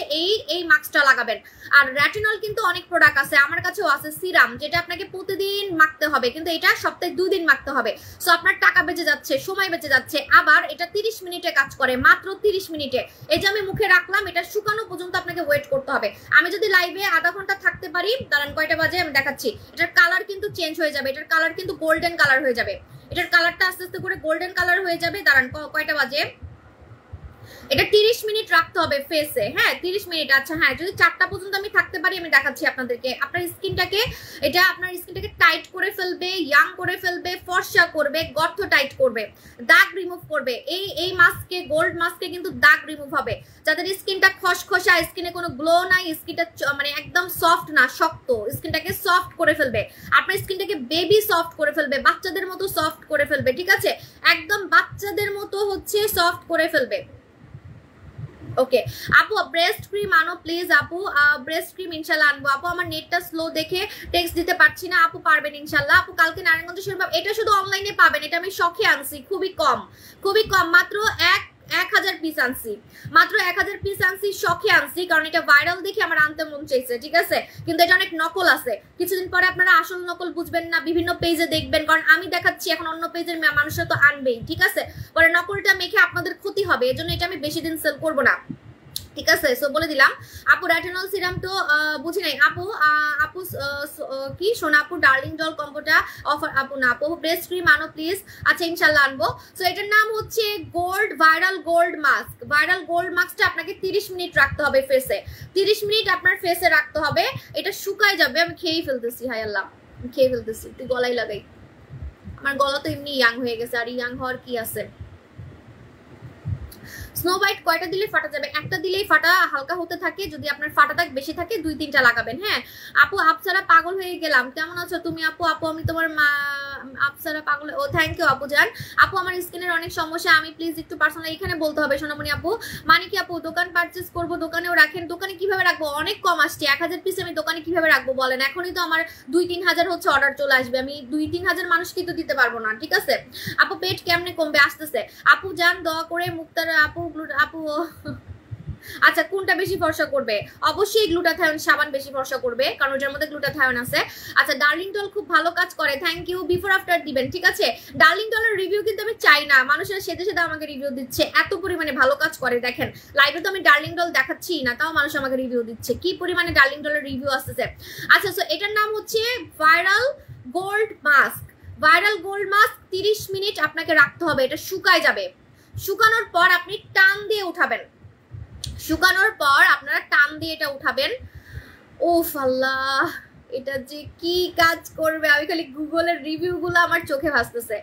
এই মাস্কটা লাগাবেন। আর রেটিনল কিন্তু অনেক প্রোডাক্ট আছে, আমার কাছেও আছে সিরাম, যেটা আপনাকে প্রতিদিন মাখতে হবে, কিন্তু এটা সপ্তাহে 2 দিন মাখতে হবে। সো আপনার টাকা বেঁচে যাচ্ছে, সময় বেঁচে যাচ্ছে। আবার এটা 30 মিনিটে কাজ করে, মাত্র 30 মিনিটে। এই যে আমি মুখে রাখলাম, এটা শুকানো পর্যন্ত আপনাকে ওয়েট করতে হবে। আমি যদি লাইভে আধা ঘন্টা থাকতে পারি, দাঁড়ান কয়টা বাজে আমি দেখাচ্ছি, এটার কালার কিন্তু চেঞ্জ হয়ে যাবে, এটার কালার কিন্তু গোল্ডেন কালার হয়ে যাবে, এটার কালারটা আস্তে আস্তে করে গোল্ডেন কালার হয়ে যাবে। দাঁড়ান কয়টা বাজে, এটা 30 মিনিট রাখতে হবে ফেসে, হ্যাঁ 30 মিনিট। আচ্ছা হ্যাঁ, যদি 4টা পর্যন্ত আমি থাকতে পারি, আমি দেখাচ্ছি আপনাদেরকে। আপনার স্কিনটাকে টাইট করে ফেলবে, ইয়াং করে ফেলবে, ফর্সা করবে, গর্ত টাইট করবে, দাগ রিমুভ করবে। এই মাস্কে, গোল্ড মাস্কে কিন্তু দাগ রিমুভ হবে। যাদের স্কিনটা খসখসা, স্কিনে কোনো গ্লো নাই, স্কিনটা মানে একদম সফট না, শক্ত, স্কিনটাকে সফট করে ফেলবে। আপনার স্কিনটাকে বেবি সফট করে ফেলবে, বাচ্চাদের মতো সফট করে ফেলবে, ঠিক আছে, একদম বাচ্চাদের মতো হচ্ছে সফট করে ফেলবে। ওকে আপু, ব্রেস্ট ক্রিম আনো প্লিজ আপু, ব্রেস্ট ক্রিম ইনশাল্লাহ আনবো আপু। আমার নেটটা স্লো দেখে টেক্সট দিতে পারছি না আপু, পারবেন ইনশাল্লাহ আপু। কালকে নারায়ণগঞ্জ শরীফ, এটা শুধু অনলাইনে পাবেন, এটা আমি শখে আনছি, খুবই কম, মাত্র 1000 পিস আনছি, মাত্র 1000 পিস আনছি, শখে আনছি, কারণ এটা ভাইরাল দেখে আমার আনতে মন চাইছে, ঠিক আছে। কিন্তু এটা অনেক নকল আছে, কিছুদিন পরে আপনারা আসল নকল বুঝবেন না, বিভিন্ন পেজে দেখবেন, কারণ আমি দেখাচ্ছি এখন অন্য পেজের মানুষরা তো আনবেই, ঠিক আছে। পরে নকলটা মেখে আপনাদের ক্ষতি হবে, এজন্য এটা আমি বেশি দিন সেল করবো না, ঠিক আছে। সো বলে দিলাম আপু, রেটিনল সিরাম তো বুঝি নাই আপু। আপু কি শোনা আপু, ডার্লিং জল কম্বোটা অফার আপু না আপু, ব্রেস্ট ক্রিম আনো প্লিজ। আচ্ছা ইনশাল্লাহ আনবো। সো এটার নাম হচ্ছে viral gold mask. Viral gold মাস্কটা আপনাকে 30 মিনিট রাখতে হবে ফেসে, 30 মিনিট আপনার ফেসে রাখতে হবে, এটা শুকায় যাবে। আমি খেয়েই ফেলতেছি, হাই আল্লাহ খেয়ে ফেলতেছি, তুই গলায় লাগাই, আমার গলা তো এমনি ইয়াং হয়ে গেছে, আর ইয়াং হওয়ার কি আছে। স্নো হোয়াইট কয়টা দিলে ফাটা যাবে? একটা দিলেই ফাটা হালকা হতে থাকে, যদি আপনার ফাটা দাগ বেশি থাকে 2-3টা লাগাবেন। হ্যাঁ আপু, আপসারা পাগল হয়ে গেলাম, কেমন আছো তুমি আপু? আপু আমি তোমার আপসারা পাগল, ও থ্যাংক ইউ আপু জান। আপু আমার স্কিনের অনেক সমস্যা, আমি প্লিজ একটু পার্সোনাল এখানে বলতে হবে সোনামণি আপু। মানে কি আপু, দোকান পারচেজ করবো, দোকানেও রাখেন? দোকানে কিভাবে রাখবো, অনেক কম আসছে, 1000 পিস আমি দোকানে কিভাবে রাখবো বলেন? এখনই তো আমার 2-3 হাজার হচ্ছে অর্ডার চলে আসবে, আমি 2-3 হাজার মানুষকে তো দিতে পারবো না, ঠিক আছে। আপু পেট কেমনে কমবে? আসতেছে আপু জান, দোয়া করে মুক্তার আপু আচ্ছা কোনটা বেশি ফর্সা করবে? অবশ্যই গ্লুটাথায়ন সাবান বেশি ফর্সা করবে, কারণ ওটার মধ্যে গ্লুটাথায়ন আছে। আচ্ছা ডার্লিং ডল খুব ভালো কাজ করে, থ্যাংক ইউ। বিফোর আফটার দিবেন, ঠিক আছে। ডার্লিং ডলের রিভিউ কিন্তু আমি চাই না, মানুষের সেদে সেদে আমাকে রিভিউ দিচ্ছে, এত পরিমাণে ভালো কাজ করে। দেখেন লাইভে তো আমি ডার্লিং ডল দেখাচ্ছি না, তাও মানুষ আমাকে রিভিউ দিচ্ছে, কি পরিমাণে ডার্লিং ডলের রিভিউ আসতেছে। আচ্ছা সো এটার নাম হচ্ছে viral gold mask. Viral gold mask 30 minute আপনাকে রাখতে হবে, এটা শুকায় যাবে। শুকানোর পর আপনি টান দিয়ে উঠাবেন, শুকানোর পর আপনারা টান দিয়ে এটা উঠাবেন। ওফ আল্লাহ, এটা যে কি কাজ করবে! আমি খালি গুগলের রিভিউগুলো আমার চোখে ভাসতেছে,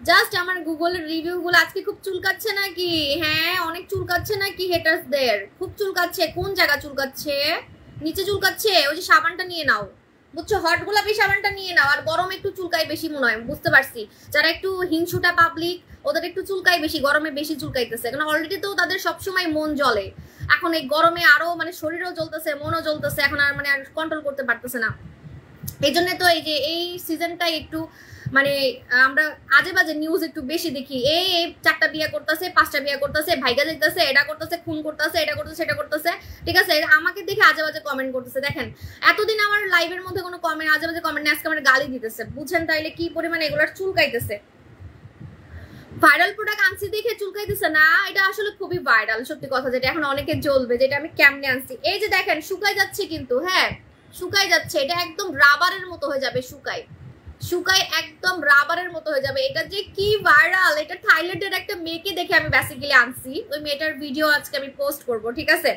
জাস্ট আমার গুগলের রিভিউগুলো। আজকে খুব চুলকাচ্ছে নাকি? হ্যাঁ অনেক চুলকাচ্ছে নাকি হেটার্সদের? খুব চুলকাচ্ছে। কোন জায়গা চুলকাচ্ছে? নিচে চুলকাচ্ছে? ওই যে সাবানটা নিয়ে নাও, বুঝছো, হট গোলাপি সাবানটা নিয়ে নাও। আর গরমে একটু চুলকাই বেশি মনে হয়, বুঝতে পারছি। যারা একটু হিংসুটা পাবলিক, ওদের একটু চুলকাই বেশি, গরমে বেশি চুলকাইতেছে, কারণ অলরেডি তো তাদের সবসময় মন জ্বলে, এখন এই গরমে আরো মানে শরীরও জ্বলতেছে, মনও জ্বলতেছে, এখন আর মানে আর কন্ট্রোল করতে পারতেছে না। এই জন্য তো এই যে এই সিজনটাই একটু মানে আমরা আজে বাজে নিউজ একটু বেশি দেখি। এই 4টা বিয়ে করতেছে, 5টা বিয়ে করতেছে, ভাইগা যাইতেছে, এটা করতেছে, খুন করতেছে, এটা করতেছে, সেটা করতেছে, ঠিক আছে। আমাকে দেখে আজে বাজে কমেন্ট করতেছে। দেখেন এতদিন আমার লাইভের মধ্যে কোনো কমেন্ট, আজে বাজে কমেন্ট, আজকে আমার গালি দিতেছে, বুঝছেন তাইলে কি পরিমাণে এগুলার চুলকাইতেছে। ভাইরাল প্রোডাক্ট আনছি দেখে চুলকাইতেছে না, এটা আসলে খুবই ভাইরাল সত্যি কথা, যেটা এখন অনেকে জ্বলবে, যেটা আমি কেমনে আনছি। এই যে দেখেন শুকাই যাচ্ছে কিন্তু, হ্যাঁ শুকাই যাচ্ছে, এটা একদম রাবারের মতো হয়ে যাবে শুকাই, শুকায় একদম রাবারের মতো হয়ে যাবে। এটা যে কি ভাইরাল, এটা থাইল্যান্ডের একটা মেয়েকে দেখে আমি বেসিক্যালি আনছি। ওই মেয়েটার ভিডিও আজকে আমি পোস্ট করব, ঠিক আছে?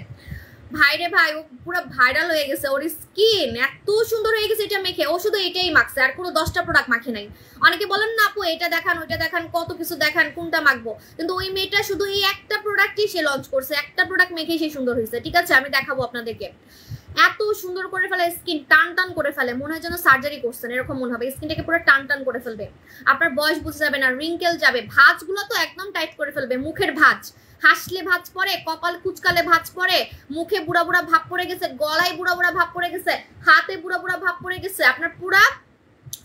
ভাইরে ভাই, ও পুরো ভাইরাল হয়ে গেছে। ওর স্কিন এত সুন্দর হয়ে গেছে এটা মেখে। ও শুধু এটাই মাখছে, আর কোনো 10টা প্রোডাক্ট মাখে নাই। অনেকে বলেন না আপু এটা দেখান ওইটা দেখান, কত কিছু দেখান, কোনটা মাখবো, কিন্তু ওই মেয়েটা শুধু এই একটা প্রোডাক্টই সে লঞ্চ করছে, একটা প্রোডাক্ট মেখেই সে সুন্দর হয়েছে, ঠিক আছে? আমি দেখাবো আপনাদেরকে। এত সুন্দর করে ফেলে, স্কিন টান টান করে ফেলে, মনে হয় যেন সার্জারি করছেন এরকম মনে হবে। স্কিনটাকে পুরো টান টান করে ফেলবে, আপনার বয়স বুঝে যাবে না, রিঙ্কেল যাবে, ভাঁজগুলো তো একদম টাইট করে ফেলবে। মুখের ভাঁজ, হাসলে ভাঁজ পড়ে, কপাল কুচকালে ভাঁজ পড়ে, মুখে বুড়া বুড়া ভাব পড়ে গেছে, গলায় বুড়া বুড়া ভাব পড়ে গেছে, হাতে বুড়া বুড়া ভাব পড়ে গেছে, আপনার পুরা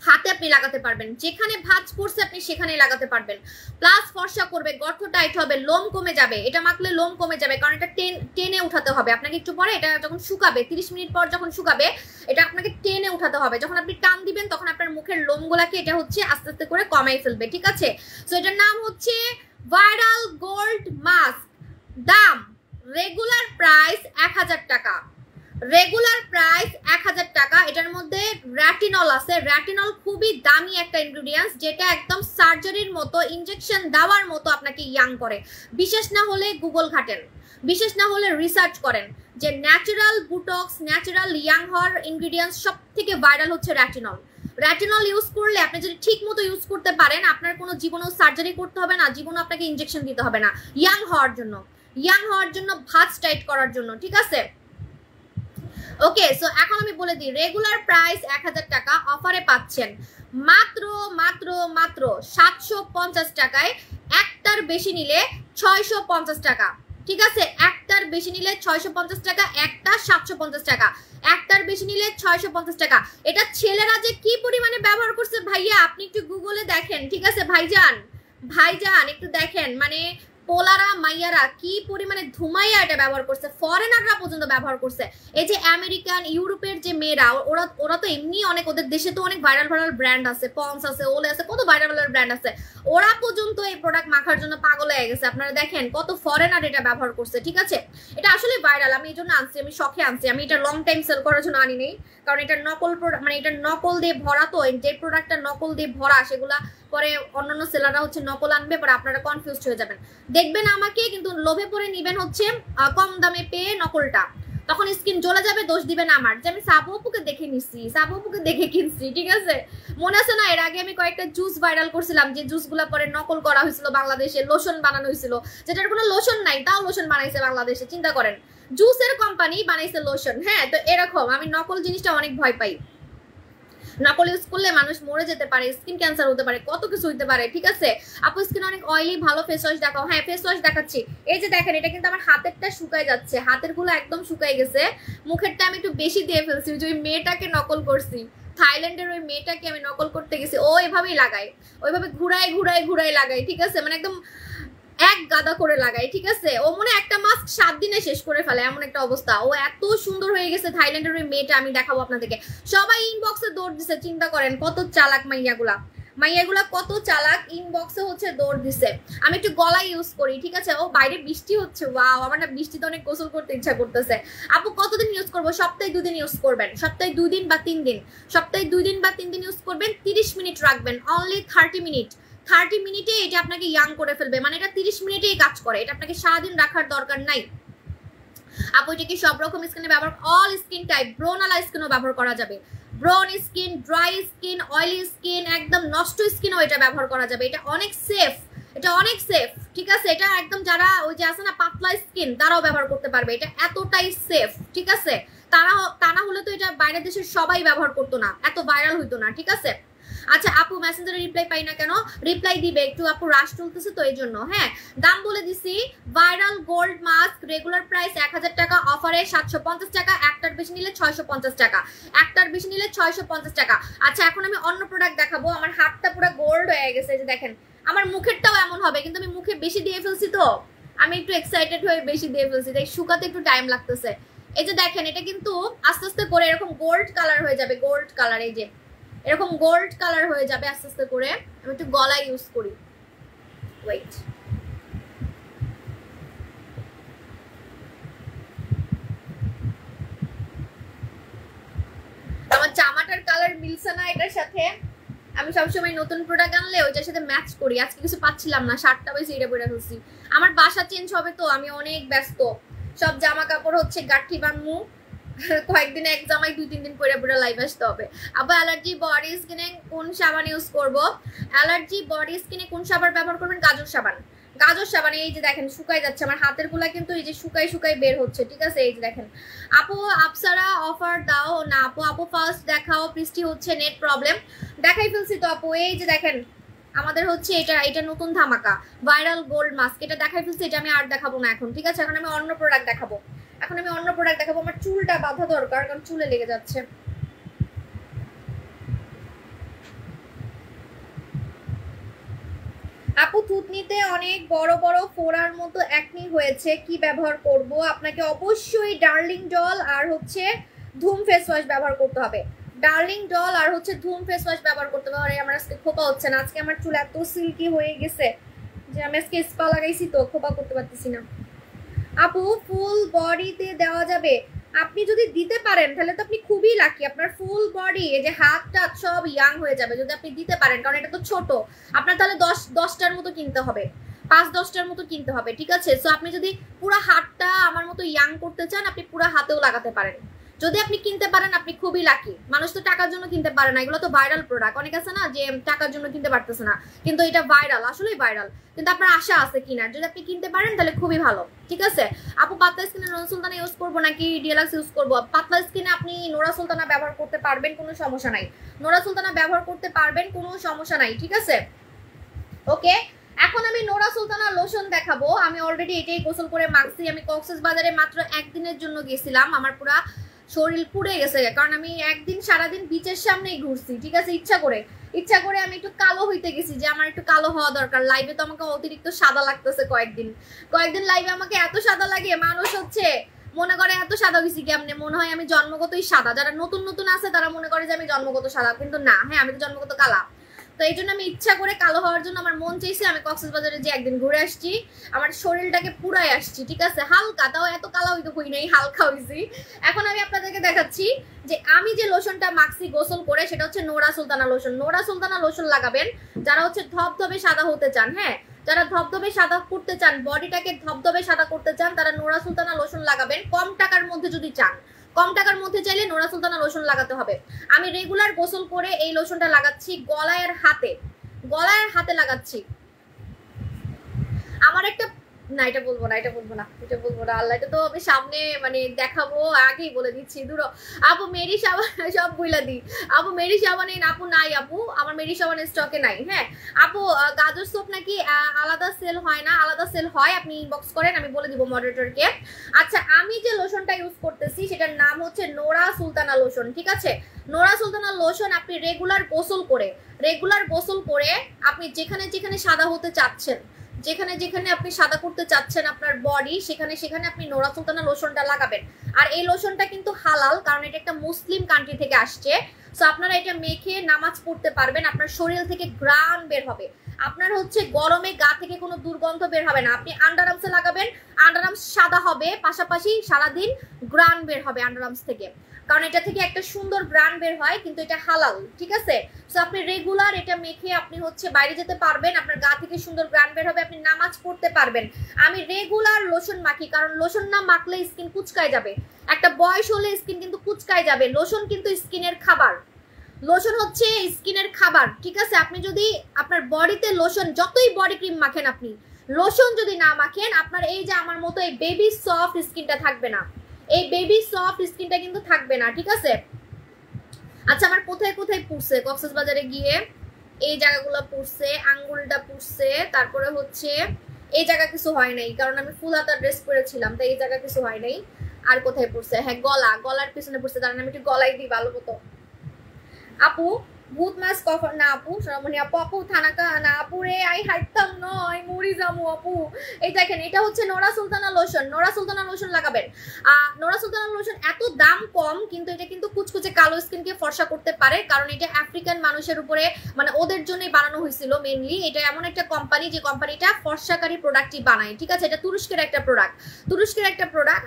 হাতে আপনি লাগাতে পারবেন, যেখানে ভাঁজ পড়ছে আপনি সেখানেই লাগাতে পারবেন। প্লাস ফর্সা করবে, গর্ত টাইট হবে, লোম কমে যাবে। এটা মাখলে লোম কমে যাবে, কারণ এটা টেনে উঠাতে হবে আপনাকে একটু পরে। এটা যখন শুকাবে, 30 মিনিট পর যখন শুকাবে, এটা আপনাকে টেনে উঠাতে হবে। যখন আপনি টান দিবেন তখন আপনার মুখের লোমগুলাকে এটা হচ্ছে আস্তে আস্তে করে কমাই ফেলবে, ঠিক আছে? সো এটার নাম হচ্ছে ভাইরাল গোল্ড মাস্ক। দাম রেগুলার প্রাইস 1000 টাকা, রেগুলার প্রাইস 1000 টাকা। এটার মধ্যে রেটিনল আছে। রেটিনল খুবই দামি একটা ইনগ্রেডিয়েন্টস, যেটা একদম সার্জারির মতো, ইনজেকশন দেওয়ার মতো আপনাকে ইয়াং করে। বিশেষ না হলে গুগল ঘাটেন, বিশেষ না হলে রিসার্চ করেন যে ন্যাচারাল বুটক্স, ন্যাচারাল ইয়াং হওয়ার ইনগ্রেডিয়েন্টস সব থেকে ভাইরাল হচ্ছে রেটিনল। রেটিনল ইউজ করলে আপনি যদি ঠিক মতো ইউজ করতে পারেন, আপনার কোনো জীবনেও সার্জারি করতে হবে না, জীবনে আপনাকে ইনজেকশন দিতে হবে না, ইয়াং হওয়ার জন্য, ইয়াং হওয়ার জন্য, ভাঁজ টাইট করার জন্য, ঠিক আছে? ওকে, সো এখন আমি বলে দিই, রেগুলার প্রাইস 1000 টাকা, অফারে পাচ্ছেন মাত্র মাত্র মাত্র 750 টাকায়। একটার বেশি নিলে 650 টাকা, ঠিক আছে? একটার বেশি নিলে 650 টাকা, একটা 750 টাকা, একটার বেশি নিলে 650 টাকা। এটা ছেলেরা যে কি পরিমাণে ব্যবহার করছে ভাইয়া, আপনি একটু গুগলে দেখেন, ঠিক আছে? ভাইজান ভাইজান একটু দেখেন, মানে পোলারা মাইয়ারা কি পরিমাণে ধুমাইয়া এটা ব্যবহার করছে, ফরেনাররা পর্যন্ত ব্যবহার করছে। এই যে আমেরিকান, ইউরোপের যে মেয়েরা, ওরা তো এমনি অনেক, ওদের দেশে তো অনেক ভাইরাল ভাইরাল ব্র্যান্ড আছে, পন্স আছে, ওলে আছে, কত ভাইরাল ভাইরাল ব্র্যান্ড আছে, ওরা পর্যন্ত এই প্রোডাক্ট মাখার জন্য পাগল হয়ে গেছে। আপনারা দেখেন কত ফরেনার এটা ব্যবহার করছে, ঠিক আছে? এটা আসলে ভাইরাল, আমি এই জন্য আনছি, আমি শখে আনছি, আমি এটা লং টাইম সেল করার জন্য আনি নেই, কারণ এটা নকল প্রোডাক্ট, মানে এটা নকল দিয়ে ভরা। তো যে প্রোডাক্টটা নকল দিয়ে ভরা সেগুলা পরে অন্যান্য সেলাররা হচ্ছে নকল আনবে, পরে আপনারা কনফিউজ হয়ে যাবেন। দেখবেন আমাকে, কিন্তু লোভে পরে নিবেন হচ্ছে কম দামে পেয়ে নকলটা, তখন স্কিন জ্বলে যাবে, দোষ দিবেন আমার, যে আমি সাবু আপুকে দেখে নিচ্ছি, সাবু আপুকে দেখে কিনছি, ঠিক আছে? মনে আছে না, এর আগে আমি কয়েকটা জুস ভাইরাল করছিলাম, যে জুসগুলা পরে নকল করা হয়েছিল, বাংলাদেশে লোশন বানানো হয়েছিল, যেটার কোনো লোশন নাই, তাও লোশন বানাইছে বাংলাদেশে। চিন্তা করেন, জুসের কোম্পানি বানাইছে লোশন। হ্যাঁ, তো এরকম আমি নকল জিনিসটা অনেক ভয় পাই। নকল ইউজ করলে মানুষ মরে যেতে পারে, স্কিন ক্যান্সার হতে পারে, কত কিছু হতে পারে, ঠিক আছে? আপু স্কিন অনেক অয়েলি, ভালো ফেস ওয়াশ দেখাও। হ্যাঁ, ফেস ওয়াশ দেখাচ্ছি। এই যে দেখেন, এটা কিন্তু আমার হাতেরটা শুকায় যাচ্ছে, হাতের গুলো একদম শুকায় গেছে। মুখেরটা আমি একটু বেশি দিয়ে ফেলছি, ওই মেয়েটাকে নকল করছি, থাইল্যান্ডের ওই মেয়েটাকে আমি নকল করতে গেছি। ও এভাবেই লাগায়, ওইভাবে ঘুরায় ঘুরায় ঘুরায় লাগায়, ঠিক আছে? মানে একদম এক গাদা করে লাগাই, ঠিক আছে? ও মনে একটা মাস্ক 7 দিনে শেষ করে ফেলে, এমন একটা অবস্থা। ও এত সুন্দর হয়ে গেছে থাইল্যান্ডের ওই মেয়েটা, আমি দেখাবো আপনাদেরকে। সবাই ইনবক্সে দৌড় দিছে, চিন্তা করেন কত চালাক মাইয়াগুলা কত চালাক, ইনবক্সে হচ্ছে দৌড় দিছে। আমি একটু গলায় ইউজ করি, ঠিক আছে? ও বাইরে বৃষ্টি হচ্ছে, ওয়াও, আমার না বৃষ্টিতে অনেক গোসল করতে ইচ্ছা করতেছে। আপু কতদিন ইউজ করবো? সপ্তাহে 2 দিন ইউজ করবেন, সপ্তাহে 2 দিন বা 3 দিন, সপ্তাহে 2 দিন বা 3 দিন ইউজ করবেন। 30 মিনিট রাখবেন, অনলি 30 মিনিট। 30 মিনিটে এটা আপনাকে ইয়াং করে ফেলবে, মানে এটা 30 মিনিটেই কাজ করে, এটা আপনাকে সারাদিন রাখার দরকার নাই। আপু এটা কি সব রকম স্কিনে ব্যবহার, অল স্কিন টাইপ, ব্রোনালা স্কিনও ব্যবহার করা যাবে, ব্রন skin, dry skin, oily skin, একদম নষ্ট স্কিনও এটা ব্যবহার করা যাবে। এটা অনেক সেফ, এটা অনেক সেফ, ঠিক আছে? এটা একদম যারা ওই যে আছে না পাতলা স্কিন, তারাও ব্যবহার করতে পারবে, এটা এতটাই সেফ, ঠিক আছে? তা না হলে তো এটা বাইরের দেশের সবাই ব্যবহার করতো না, এত ভাইরাল হইতো না, ঠিক আছে? আচ্ছা আপু মেসেঞ্জারে রিপ্লাই পাই না কেন? রিপ্লাই দিবে একটু, আপু রাশ চলতেছে তো এই জন্য। হ্যাঁ, দাম বলে দিছি, viral gold mask regular price 1000 টাকা, অফারে 750 টাকা, একটার বেশি নিলে 650 টাকা, একটার বেশি নিলে 650 টাকা। আচ্ছা এখন আমি অন্য প্রোডাক্ট দেখাবো। আমার হাতটা পুরো গোল্ড হয়ে গেছে, এই যে দেখেন। আমার মুখেরটাও এমন হবে, কিন্তু আমি মুখে বেশি দিয়ে ফেলছি, তো আমি একটু এক্সাইটেড হয়ে বেশি দিয়ে ফেলছি, তাই শুকাতে একটু টাইম লাগতেছে। এই যে দেখেন, এটা কিন্তু আস্তে আস্তে করে এরকম গোল্ড কালার হয়ে যাবে, গোল্ড কালার, এই যে এরকম গোল্ড কালার হয়ে যাবে আস্তে আস্তে করে। আমি একটু গলা ইউজ করি, ওয়েট। আমার জামাটার কালার মিলছে না এটার সাথে, আমি সবসময় নতুন প্রোডাক্ট আনলে ওইটার সাথে ম্যাচ করি। আজকে কিছু পাচ্ছিলাম না, শার্টটা বেশি এটা পরে ফেলছি। আমার বাসা চেঞ্জ হবে তো আমি অনেক ব্যস্ত, সব জামা কাপড় হচ্ছে গাঠি বানমু, কয়েকদিনে এক জামাই 2-3 দিন পরে পরে লাইভ আসতে হবে। আবার অ্যালার্জি বডি স্কিনে কোন সাবান ইউজ করব? অ্যালার্জি বডি স্কিনে কোন সাবান ব্যবহার করবেন? গাজর সাবান। গাজর সাবান এই যে দেখেন শুকাই যাচ্ছে আমার হাতের গুলা, কিন্তু এই যে শুকাই শুকাই বের হচ্ছে, ঠিক আছে? এই যে দেখেন। আপু আপসারা অফার দাও না আপু? আপু ফার্স্ট দেখাও, বৃষ্টি হচ্ছে, নেট প্রবলেম। দেখাই ফেলছি তো আপু, এই যে দেখেন আমাদের হচ্ছে এটা নতুন ধামাকা ভাইরাল গোল্ড মাস্ক, এটা দেখাই ফেলছি। এটা আমি আর দেখাবো না এখন, ঠিক আছে? এখন আমি অন্য প্রোডাক্ট দেখাবো। আমার চুলটা বাঁধা দরকার, কারণ চুলে লেগে যাচ্ছে। আপু থুতনিতে অনেক বড় বড় ফোড়ার মতো একনি হয়েছে, কি ব্যবহার করব? আপনাকে অবশ্যই ডার্লিং জল আর হচ্ছে ধুম ফেস ওয়াশ ব্যবহার করতে হবে। ডার্লিং জল আর হচ্ছে ধুম ফেস ওয়াশ ব্যবহার করতে হবে। আমার আজকে খোপা হচ্ছে না, আজকে আমার চুল এত সিল্কি হয়ে গেছে যে আমি আজকে স্পা লাগাইছি তো খোপা করতে পারতেছি না। আপু ফুল বডিতে দেওয়া যাবে? আপনি যদি দিতে পারেন তাহলে তো আপনি খুবই লাকি। আপনার ফুল বডি এই যে হাত টাত সব ইয়াং হয়ে যাবে যদি আপনি দিতে পারেন, কারণ এটা তো ছোট। আপনার তাহলে 10টার মতো কিনতে হবে, 5-10টার মতো কিনতে হবে, ঠিক আছে? সো আপনি যদি পুরো হাতটা আমার মতো ইয়াং করতে চান আপনি পুরো হাতেও লাগাতে পারেন। যদি আপনি কিনতে পারেন আপনি খুবই লাকি। মানুষ তো টাকার জন্য কিনতে পারে না, এগুলো তো ভাইরাল প্রোডাক্ট। অনেক আছে না যে টাকার জন্য কিনতে পারতেছে না, কিন্তু এটা ভাইরাল, আসলেই ভাইরাল, কিন্তু আপনার আশা আছে কিনার। যদি আপনি কিনতে পারেন তাহলে খুবই ভালো, ঠিক আছে? আপু পাতলা স্কিনে নোরা সুলতানা ইউজ করবো নাকি ডিএলএক্স ইউজ করবো? পাতলা স্কিনে আপনি নোরা সুলতানা ব্যবহার করতে পারবেন, কোনো সমস্যা নাই। নোরা সুলতানা ব্যবহার করতে পারবেন, কোনো সমস্যা নাই, ঠিক আছে? ওকে, এখন আমি নোরা সুলতানা লোশন দেখাবো। আমি অলরেডি এটাই গোসল করে মাখছি। আমি কক্সবাজারে মাত্র একদিনের জন্য গেছিলাম, আমার পুরা শরীর পুড়ে গেছে, কারণ আমি একদিন সারাদিন বিচের সামনেই ঘুরছি, ঠিক আছে? ইচ্ছা করে আমি একটু কালো হইতে গেছি, যে আমার একটু কালো হওয়া দরকার। লাইভে তো আমাকে অতিরিক্ত সাদা লাগতেছে কয়েকদিন লাইভে আমাকে এত সাদা লাগে, মানুষ হচ্ছে মনে করে এত সাদা হয়েছি কেমনে, মনে হয় আমি জন্মগতই সাদা। যারা নতুন আছে তারা মনে করে যে আমি জন্মগত সাদা, কিন্তু না, হ্যাঁ আমি তো জন্মগত কালা। তো এই জন্য আমি ইচ্ছা করে কালো হওয়ার জন্য আমার মন চাইছে, আমি কক্সবাজারে যে একদিন ঘুরে আসছি, আমার শরীরটাকে পুরাই আসছি, ঠিক আছে? হালকা, তাও এত কালো হইতে হই নাই, হালকা হয়েছি। এখন আমি আপনাদেরকে দেখাচ্ছি যে আমি যে লোশনটা মাখছি গোসল করে, সেটা হচ্ছে Nora Sultana lotion. Nora Sultana lotion লাগাবেন যারা হচ্ছে ধবধবে সাদা হতে চান, হ্যাঁ যারা ধবধবে সাদা করতে চান, বডিটাকে ধবধবে সাদা করতে চান, তারা নোরা সুলতানা লোশন লাগাবেন। কম টাকার মধ্যে যদি চান, কম টাকার মধ্যে চাইলে নোরা সুলতানা লোশন লাগাতে হবে। আমি রেগুলার গোসল করে এই লোশনটা লাগাচ্ছি গলায় আর হাতে লাগাচ্ছি। আমার একটা না, এটা বলবো না আল্লাহ, এটা তো আমি সামনে মানে দেখাবো, আগেই বলে দিচ্ছি। দূর আপু মেরি সাবান সব বইলা দিই। আপু মেরি সাবানে আপু নাই, আপু আমার মেরি সাবান স্টকে নাই। হ্যাঁ আপু গাজর সোপ নাকি আলাদা সেল হয় না? আলাদা সেল হয়, আপনি ইনবক্স করেন, আমি বলে দিব মডারেটরকে। আচ্ছা, আমি যে লোশনটা ইউজ করতেছি সেটার নাম হচ্ছে নোরা সুলতানা লোশন, ঠিক আছে? নোরা সুলতানা লোশন আপনি রেগুলার গোসল করে আপনি যেখানে সাদা হতে চাচ্ছেন, যেখানে আপনি সাদা করতে চাচ্ছেন আপনার বডি, সেখানে আপনি নোরা সুলতানা লোশনটা লাগাবেন। আর এই লোশনটা কিন্তু হালাল, কারণ এটা একটা মুসলিম কান্ট্রি থেকে আসছে। সো আপনারা এটা মেখে নামাজ পড়তে পারবেন, আপনার শরীর থেকে ঘ্রাণ বের হবে, আপনার হচ্ছে গরমে গা থেকে কোনো দুর্গন্ধ বের হবে না। আপনি আন্ডারআর্মসে লাগাবেন, আন্ডারআর্মস সাদা হবে, পাশাপাশি সারাদিন ঘ্রাণ বের হবে আন্ডারআর্মস থেকে, কারণ এটা থেকে একটা সুন্দর ঘ্রাণ বের হয়, কিন্তু এটা হালাল, ঠিক আছে? সো আপনি রেগুলার এটা মেখে আপনি হচ্ছে বাইরে যেতে পারবেন, আপনার গা থেকে সুন্দর ঘ্রাণ বের হবে, আপনি নামাজ পড়তে পারবেন। আমি রেগুলার লোশন মাখি, কারণ লোশন না মাখলে স্কিন কুচকায় যাবে, একটা বয়স হলে স্কিন কিন্তু কুচকায় যাবে। লোশন কিন্তু স্কিনের খাবার, লোশন হচ্ছে স্কিনের খাবার, ঠিক আছে? আপনি যদি আপনার বডিতে লোশন, যতই বডি ক্রিম মাখেন, আপনি লোশন যদি না মাখেন, আপনার এই যে আমার মতো এই বেবি সফট স্কিনটা থাকবে না, এই বেবি সফট স্কিনটা কিন্তু থাকবে না, ঠিক আছে? আচ্ছা, আমার কোথায় পুড়ছে কক্সবাজারে গিয়ে? এই জায়গাগুলো পুড়ছে, আঙ্গুলটা পুড়ছে, তারপরে হচ্ছে এই জায়গা কিছু হয় নাই, কারণ আমি ফুল হাতা ড্রেস পরেছিলাম, তাই এই জায়গা কিছু হয় নাই। আর কোথায় পুড়ছে? হ্যাঁ গলার পিছনে পুড়ছে, কারণ আমি একটু গলাই দিই ভালো মতো। আপু ভূত মাছ কখন না আপু? সোনামণি আপু থানাকা না আপু রে, আই হাইতাম নয় মরি যামু আপু। এই দেখেন, এটা হচ্ছে Nora Sultana lotion. Nora Sultana lotion লাগাবেন। নোরা সুলতানা লোশন এত দাম কম, কিন্তু এটা কিন্তু কুচকুচে কালো স্কিনকে ফর্সা করতে পারে, কারণ এটা আফ্রিকান মানুষের উপরে, মানে ওদের জন্যই বানানো হয়েছিল মেইনলি। এটা এমন একটা কোম্পানি যে কোম্পানিটা ফর্সাকারী প্রোডাক্টই বানায়, ঠিক আছে? এটা তুরস্কের একটা প্রোডাক্ট,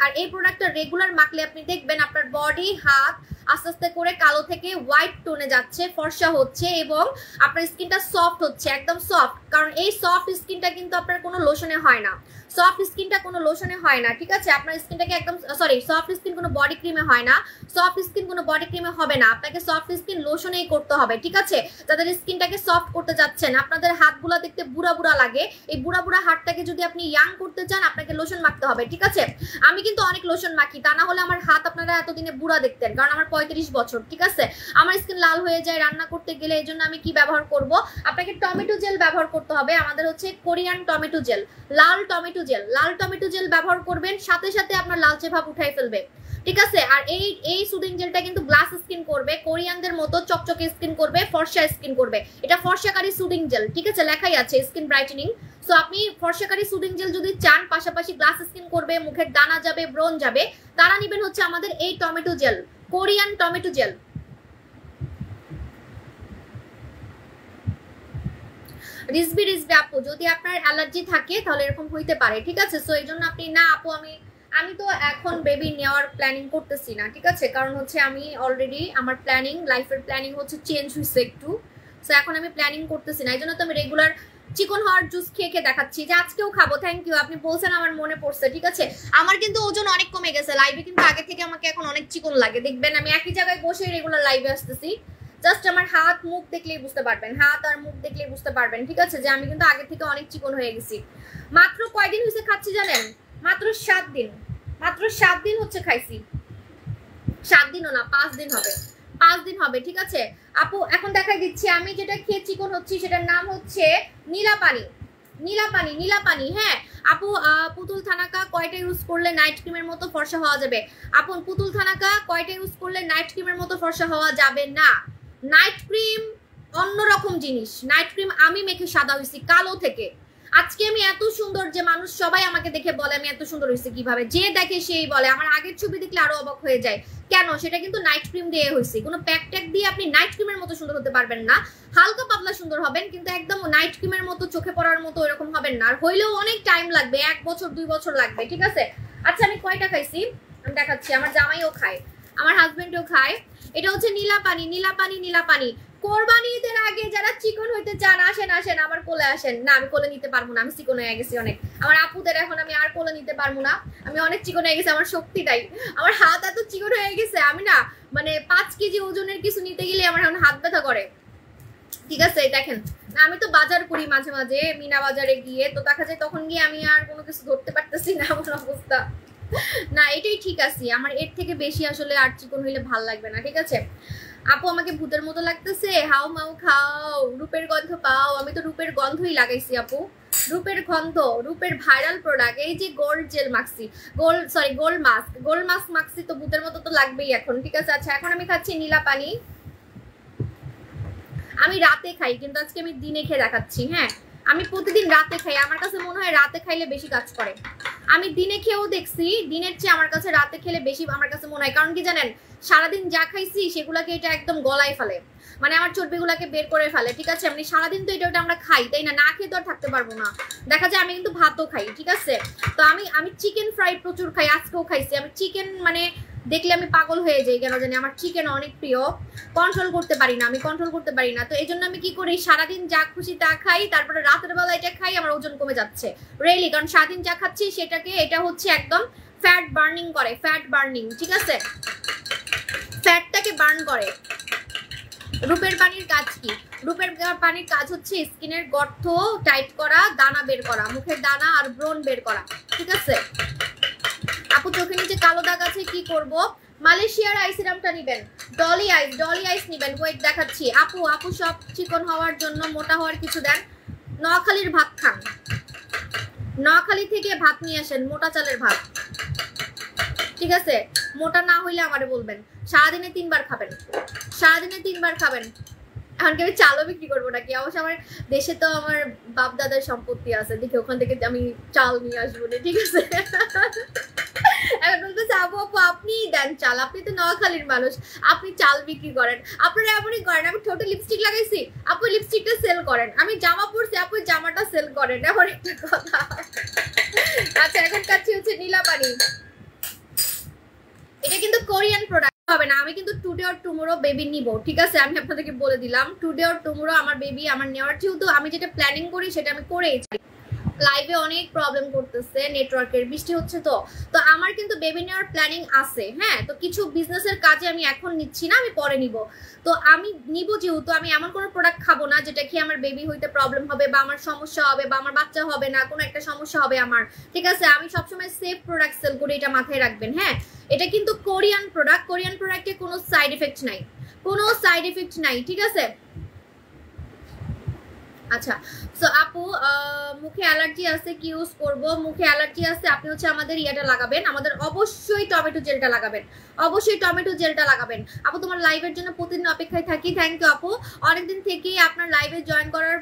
আর এই প্রোডাক্টটা রেগুলার মাখলে আপনি দেখবেন আপনার বডি, হাত, আস্তে আস্তে করে কালো থেকে হোয়াইট টোনে যাচ্ছে, ফর্সা হচ্ছে এবং আপনার স্কিনটা সফট হচ্ছে, একদম সফট। কারণ এই সফট স্কিনটা কিন্তু আপনার কোনো লোশনে হয় না, সফট স্কিনটা কোনো লোশনে হয় না, ঠিক আছে? আপনার স্কিনটাকে একদম সরি, সফট স্কিন কোনো বডি ক্রিমে হয় না, সফট স্কিন কোনো বডি ক্রিমে হবে না, আপনাকে সফট স্কিন লোশনেই করতে হবে, ঠিক আছে? যাদের স্কিনটাকে সফট করতে যাচ্ছেন, আপনাদের হাতগুলো দেখতে বুড়া বুড়া লাগে, এই বুড়া বুড়া হাতটাকে যদি আপনি ইয়াং করতে চান আপনাকে লোশন মাখতে হবে, ঠিক আছে? আমি কিন্তু অনেক লোশন মাখি, তা না হলে আমার হাত আপনারা এতদিনে বুড়া দেখতেন, কারণ আমার 35 বছর, ঠিক আছে? আমার স্কিন লাল হয়ে যায় রান্না করতে গেলে, এই জন্য আমি কি ব্যবহার করব, আপনাকে টমেটো জেল ব্যবহার করতে হবে। আমাদের হচ্ছে কোরিয়ান টমেটো জেল, লাল টমেটো জেল, লাল টমেটো জেল ব্যবহার করবেন, সাথে সাথে আপনার লালচে ভাব উঠাই ফেলবে, ঠিক আছে? আর এই সুদিং জেলটা কিন্তু গ্লাস স্কিন করবে, কোরিয়ানদের মতো চকচকে স্কিন করবে, ফর্সা স্কিন করবে। এটা ফর্সাকারী সুদিং জেল, ঠিক আছে? লেখাই আছে স্কিন ব্রাইটেনিং। সো আপনি ফর্সাকারী সুদিং জেল যদি চান, পাশাপাশি গ্লাস স্কিন করবে, মুখের দানা যাবে, ব্রণ যাবে, তারা নেবেন হচ্ছে আমাদের এই tomato gel, Korean tomato gel. Rizvi আপু, যদি আপনার অ্যালার্জি থাকে তাহলে এরকম হইতে পারে, ঠিক আছে? সো এই জন্য আপনি না আপু, আমি তো এখন বেবি নেওয়ার প্ল্যানিং করতেছি না, ঠিক আছে? কারণ হচ্ছে আমি অলরেডি আমার প্ল্যানিং, লাইফের প্ল্যানিং হচ্ছে চেঞ্জ হয়েছে একটু। সো এখন আমি প্ল্যানিং করতেছি না, এই জন্য তো আমি রেগুলার চিকন হওয়ার জুস খেয়ে খেয়ে দেখাচ্ছি, যে আজকেও খাবো। থ্যাংক ইউ, আপনি বলছেন, আমার মনে পড়ছে, ঠিক আছে? আমার কিন্তু ওজন অনেক কমে গেছে, লাইভে কিন্তু আগে থেকে আমাকে এখন অনেক চিকন লাগে, দেখবেন আমি একই জায়গায় বসে রেগুলার লাইভে আসতেছি, জাস্ট আমার হাত মুখ দেখলেই বুঝতে পারবেন, হাত আর মুখ দেখলেই বুঝতে পারবেন, ঠিক আছে? যে আমি কিন্তু আগে থেকে অনেক চিকন হয়ে গেছি। মাত্র কয়দিন হয়েছে খাচ্ছি জানেন? মাত্র 7 দিন, মাত্র 7 দিন হচ্ছে খাইছি, 7 দিনও না, 5 দিন হবে, 5 দিন হবে, ঠিক আছে? আপু এখন দেখাই দিচ্ছি আমি যেটা খেয়ে চিকন হচ্ছি, সেটার নাম হচ্ছে নীলাপানি, নীলাপানি, নীলাপানি। হ্যাঁ আপু, পুতুল থানাকা কয়টা ইউজ করলে নাইট ক্রিমের মতো ফর্সা হওয়া যাবে? আপু, পুতুল থানাকা কয়টা ইউজ করলে নাইট ক্রিমের মতো ফর্সা হওয়া যাবে না? নাইট ক্রিম অন্যরকম জিনিস, নাইট ক্রিম আমি মেখে সাদা হয়েছি কালো থেকে। আজকে আমি এত সুন্দর যে মানুষ সবাই আমাকে দেখে বলে আমি এত সুন্দর হয়েছে কিভাবে, যে দেখে সেই বলে, আমার আগের ছবি দেখলে আরো অবাক হয়ে যায়। কেন? সেটা কিন্তু নাইট ক্রিম দিয়ে হয়েছে। কোনো প্যাক ট্যাক দিয়ে আপনি নাইট ক্রিমের মতো সুন্দর হতে পারবেন না, হালকা পাতলা সুন্দর হবেন, কিন্তু একদম নাইট ক্রিমের মতো চোখে পড়ার মতো এরকম হবেন না, আর হইলেও অনেক টাইম লাগবে, 1 বছর 2 বছর লাগবে, ঠিক আছে? আচ্ছা আমি কয়টা খাইছি আমি দেখাচ্ছি, আমার জামাইও খায়, আমার হাজবেন্ডও খায়। এটা হচ্ছে নীলাপানি, নীলাপানি, নীলাপানি। কোরবানি ঈদের আগে যারা চিকন হইতে চান আসেন, আসেন আমার কোলে আসেন। না আমি কোলে নিতে পারবো না, আমি চিকন হয়ে গেছি অনেক। আমার আপুদের এখন আমি আর কোলে নিতে পারবো না, আমি অনেক চিকন হয়ে গেছি, আমার শক্তি নাই, আমার হাত এত চিকন হয়ে গেছে, আমি না মানে 5 কেজি ওজনের কিছু নিতে গেলে আমার এখন হাত ব্যথা করে, ঠিক আছে? দেখেন না, আমি তো বাজার করি মাঝে মাঝে, মিনা বাজারে গিয়ে, তো দেখা যায় তখন গিয়ে আমি আর কোনো কিছু ধরতে পারতেছি না, এমন অবস্থা। না এটাই ঠিক আছে, আমার এর থেকে বেশি আসলে আর চিকন হইলে ভাল লাগবে না, ঠিক আছে? আপু আমাকে ভূতের মতো লাগতেছে, হাও মাও খাও, রূপের গন্ধ পাও। আমি তো রূপের গন্ধই লাগাইছি আপু, রূপের গন্ধ, রূপের ভাইরাল প্রোডাক্ট। এই যে গোল্ড জেল মাখছি, গোল্ড মাস্ক মাখছি, তো ভূতের মতো তো লাগবেই এখন, ঠিক আছে? আচ্ছা এখন আমি খাচ্ছি নীলাপানি। আমি রাতে খাই, কিন্তু আজকে আমি দিনে খেয়ে দেখাচ্ছি। হ্যাঁ আমি প্রতিদিন রাতে খাই, আমার কাছে মনে হয় রাতে খাইলে বেশি কাজ করে। আমি দিনে খেয়েও দেখছি, দিনের চেয়ে আমার কাছে রাতে খেলে বেশি আমার কাছে মনে হয়। কারণ কি জানেন, সারাদিন যা খাইছি সেগুলাকে এটা একদম গলায় ফেলে, মানে আমার চর্বিগুলাকে বের করে ফেলে, ঠিক আছে? মানে সারাদিন তো এটা আমরা খাই, তাই না? না খেয়ে তো আর থাকতে পারবো না। দেখা যায় আমি কিন্তু ভাতও খাই, ঠিক আছে? তো আমি চিকেন ফ্রাই প্রচুর খাই, আজকেও খাইছি। আমি চিকেন মানে দেখলে আমি পাগল হয়ে যাই, কেন জানি আমার চিকেন অনেক প্রিয়, কন্ট্রোল করতে পারি না, আমি কন্ট্রোল করতে পারি না। তো এই জন্য আমি কি করি, সারাদিন যা খুশি তা খাই, তারপরে রাতের বেলা এটা খাই, আমার ওজন কমে যাচ্ছে রিয়েলি। কারণ সারাদিন যা খাচ্ছি সেটাকে, এটা হচ্ছে একদম ফ্যাট বার্নিং করে, ফ্যাট বার্নিং, ঠিক আছে? ফ্যাটটাকে বার্ন করে। রূপের পানির কাজ কি? রূপের পানির কাজ হচ্ছে স্কিনের গর্ত টাইট করা, দানা বের করা, মুখের দানা আর ব্রণ বের করা, ঠিক আছে? আপু চোখে নিচে কালো দাগ আছে, কি করব? মালয়েশিয়ার আই সিরামটা নেবেন, ডলি আইস নেবেন। ওয়েট দেখাচ্ছি। আপু সব চিকন হওয়ার জন্য, মোটা হওয়ার কিছু দেন। নোয়াখালীর ভাত খান, নোয়াখালী থেকে ভাত নিয়ে আসেন, মোটা চালের ভাত, ঠিক আছে? মোটা না হইলে আমারে বলবেন। সারাদিনে 3 বার খাবেন, সারাদিনে 3 বার খাবেন। এখন কি আমি চালও বিক্রি করবো নাকি? অবশ্য আমার দেশে তো আমার বাপ দাদার সম্পত্তি আছে, দেখি ওখান থেকে আমি চাল নিয়ে আসবো না, ঠিক আছে? এখন বলতেছে আপু আপনি দেন চাল, আপনি তো নোয়াখালীর মানুষ, আপনি চাল বিক্রি করেন। আপনারা এমনই করেন। আমি ঠোঁটে লিপস্টিক লাগাইছি, আপু লিপস্টিকটা সেল করেন। আমি জামা পরছি, আপু জামাটা সেল করেন, এমন একটা কথা। আচ্ছা এখন কাছে হচ্ছে নীলাপানি, এটা কিন্তু কোরিয়ান প্রোডাক্ট। হবে না, আমি কিন্তু টুডে অর টুমোরো বেবি নিব, ঠিক আছে? আমি আপনাদেরকে বলে দিলাম টুডে অর টুমোরো আমার বেবি আমার নেওয়ার, যেহেতু আমি যেটা প্ল্যানিং করি সেটা আমি করেই ছাড়ি। লাইভে অনেক প্রবলেম করতেছে নেটওয়ার্কের, বৃষ্টি হচ্ছে তো আমার কিন্তু বেবি নেওয়ার প্ল্যানিং আছে। হ্যাঁ, তো কিছু বিজনেসের কাজে আমি এখন নিচ্ছি না, আমি পরে নিব। তো আমি নিব যেহেতু, আমি এমন কোনো প্রোডাক্ট খাবো না যেটা কি আমার বেবি হইতে প্রবলেম হবে বা আমার সমস্যা হবে বা আমার বাচ্চা হবে না, কোনো একটা সমস্যা হবে আমার, ঠিক আছে? আমি সবসময় সেফ প্রোডাক্ট সেল করি, এটা মাথায় রাখবেন। হ্যাঁ, এটা কিন্তু কোরিয়ান প্রোডাক্ট, কোরিয়ান প্রোডাক্টে কোনো সাইড এফেক্ট নাই, কোনো সাইড এফেক্ট নাই, ঠিক আছে? আচ্ছা, সো আপু মুখে অ্যালার্জি আছে, কি ইউজ করব? মুখে অ্যালার্জি আছে, আপনি হচ্ছে আমাদের ইয়াটা লাগাবেন, আমাদের অবশ্যই টমেটো জেলটা লাগাবেন, অবশ্যই টমেটো জেলটা লাগাবেন। আপু তোমার লাইভের জন্য প্রতিদিন অপেক্ষায় থাকি। থ্যাংক ইউ আপু, অনেকদিন থেকেই আপনার লাইভে জয়েন করার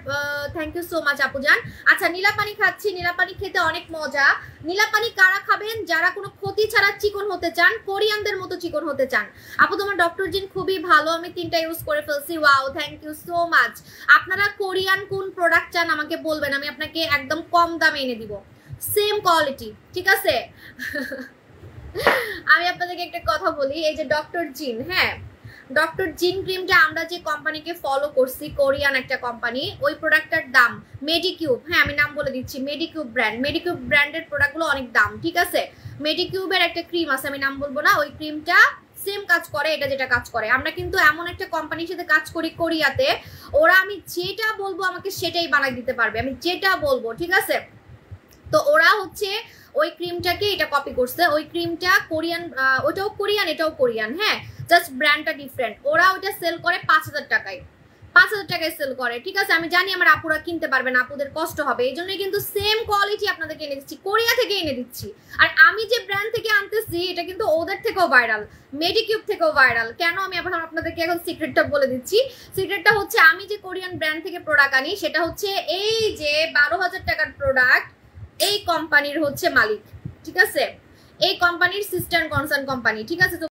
থ্যাংক ইউ সো মাচ আপু জান। আচ্ছা, নীলা পানি খাচ্ছি, নীলা পানি খেতে অনেক মজা। নীলা পানি কারা খাবেন? যারা কোনো ক্ষতি ছাড়া চিকন হতে চান, কোরিয়ানদের মতো চিকন হতে চান। আপু তোমার ডক্টর জিন খুবই ভালো, আমি 3টা ইউজ করে ফেলছি। Wow, thank you so much. আপনারা কোরিয়ান কোন প্রোডাক্ট চান আমাকে বলবেন, আমি আপনাকে একদম কম দামে এনে দিব, সেম কোয়ালিটি, ঠিক আছে? আমি আপনাদেরকে একটা কথা বলি, এই যে ডক্টর জিন, হ্যাঁ ডক্টর জিন ক্রিমটা আমরা যে কোম্পানিকে ফলো করছি, কোরিয়ান একটা কোম্পানি, ওই প্রোডাক্টটার দাম মেডিকিউব, হ্যাঁ আমি নাম বলে দিচ্ছি, মেডিকিউব ব্র্যান্ড, মেডিকিউব ব্র্যান্ডের প্রোডাক্টগুলো অনেক দাম, ঠিক আছে? মেডিকিউবের একটা ক্রিম আছে, আমি নাম বলবো না, ওই ক্রিমটা সেম কাজ করে এটা যেটা কাজ করে। আমরা কিন্তু এমন একটা কোম্পানির সাথে কাজ করি কোরিয়াতে, ওরা আমি যেটা বলবো আমাকে সেটাই বানাই দিতে পারবে, আমি যেটা বলবো, ঠিক আছে? তো ওরা হচ্ছে ওই ক্রিমটাকে এটা কপি করছে, ওই ক্রিমটা কোরিয়ান, ওটাও কোরিয়ান এটাও কোরিয়ান, হ্যাঁ জাস্ট ব্র্যান্ডটা ডিফারেন্ট। ওরা ওটা সেল করে 5000 টাকায়, 5000 টাকায় সেল করে, ঠিক আছে? আমি জানি আমার আপুরা কিনতে পারবে না, আপুদের কষ্ট হবে, এই জন্যই কিন্তু সেম কোয়ালিটি আপনাদেরকে এনে দিচ্ছি, কোরিয়া থেকে এনে দিচ্ছি। আর আমি যে ব্র্যান্ড থেকে আনতেছি এটা কিন্তু ওদের থেকেও ভাইরাল, মেডিকিউব থেকেও ভাইরাল। কেন? আমি আপনাদেরকে এখন সিক্রেটটা বলে দিচ্ছি। সিক্রেটটা হচ্ছে আমি যে কোরিয়ান ব্র্যান্ড থেকে প্রোডাক্ট আনি সেটা হচ্ছে এই যে 12,000 টাকার প্রোডাক্ট এই কোম্পানির হচ্ছে মালিক, ঠিক আছে? এই কোম্পানির সিস্টার কনসার্ন কোম্পানি, ঠিক আছে?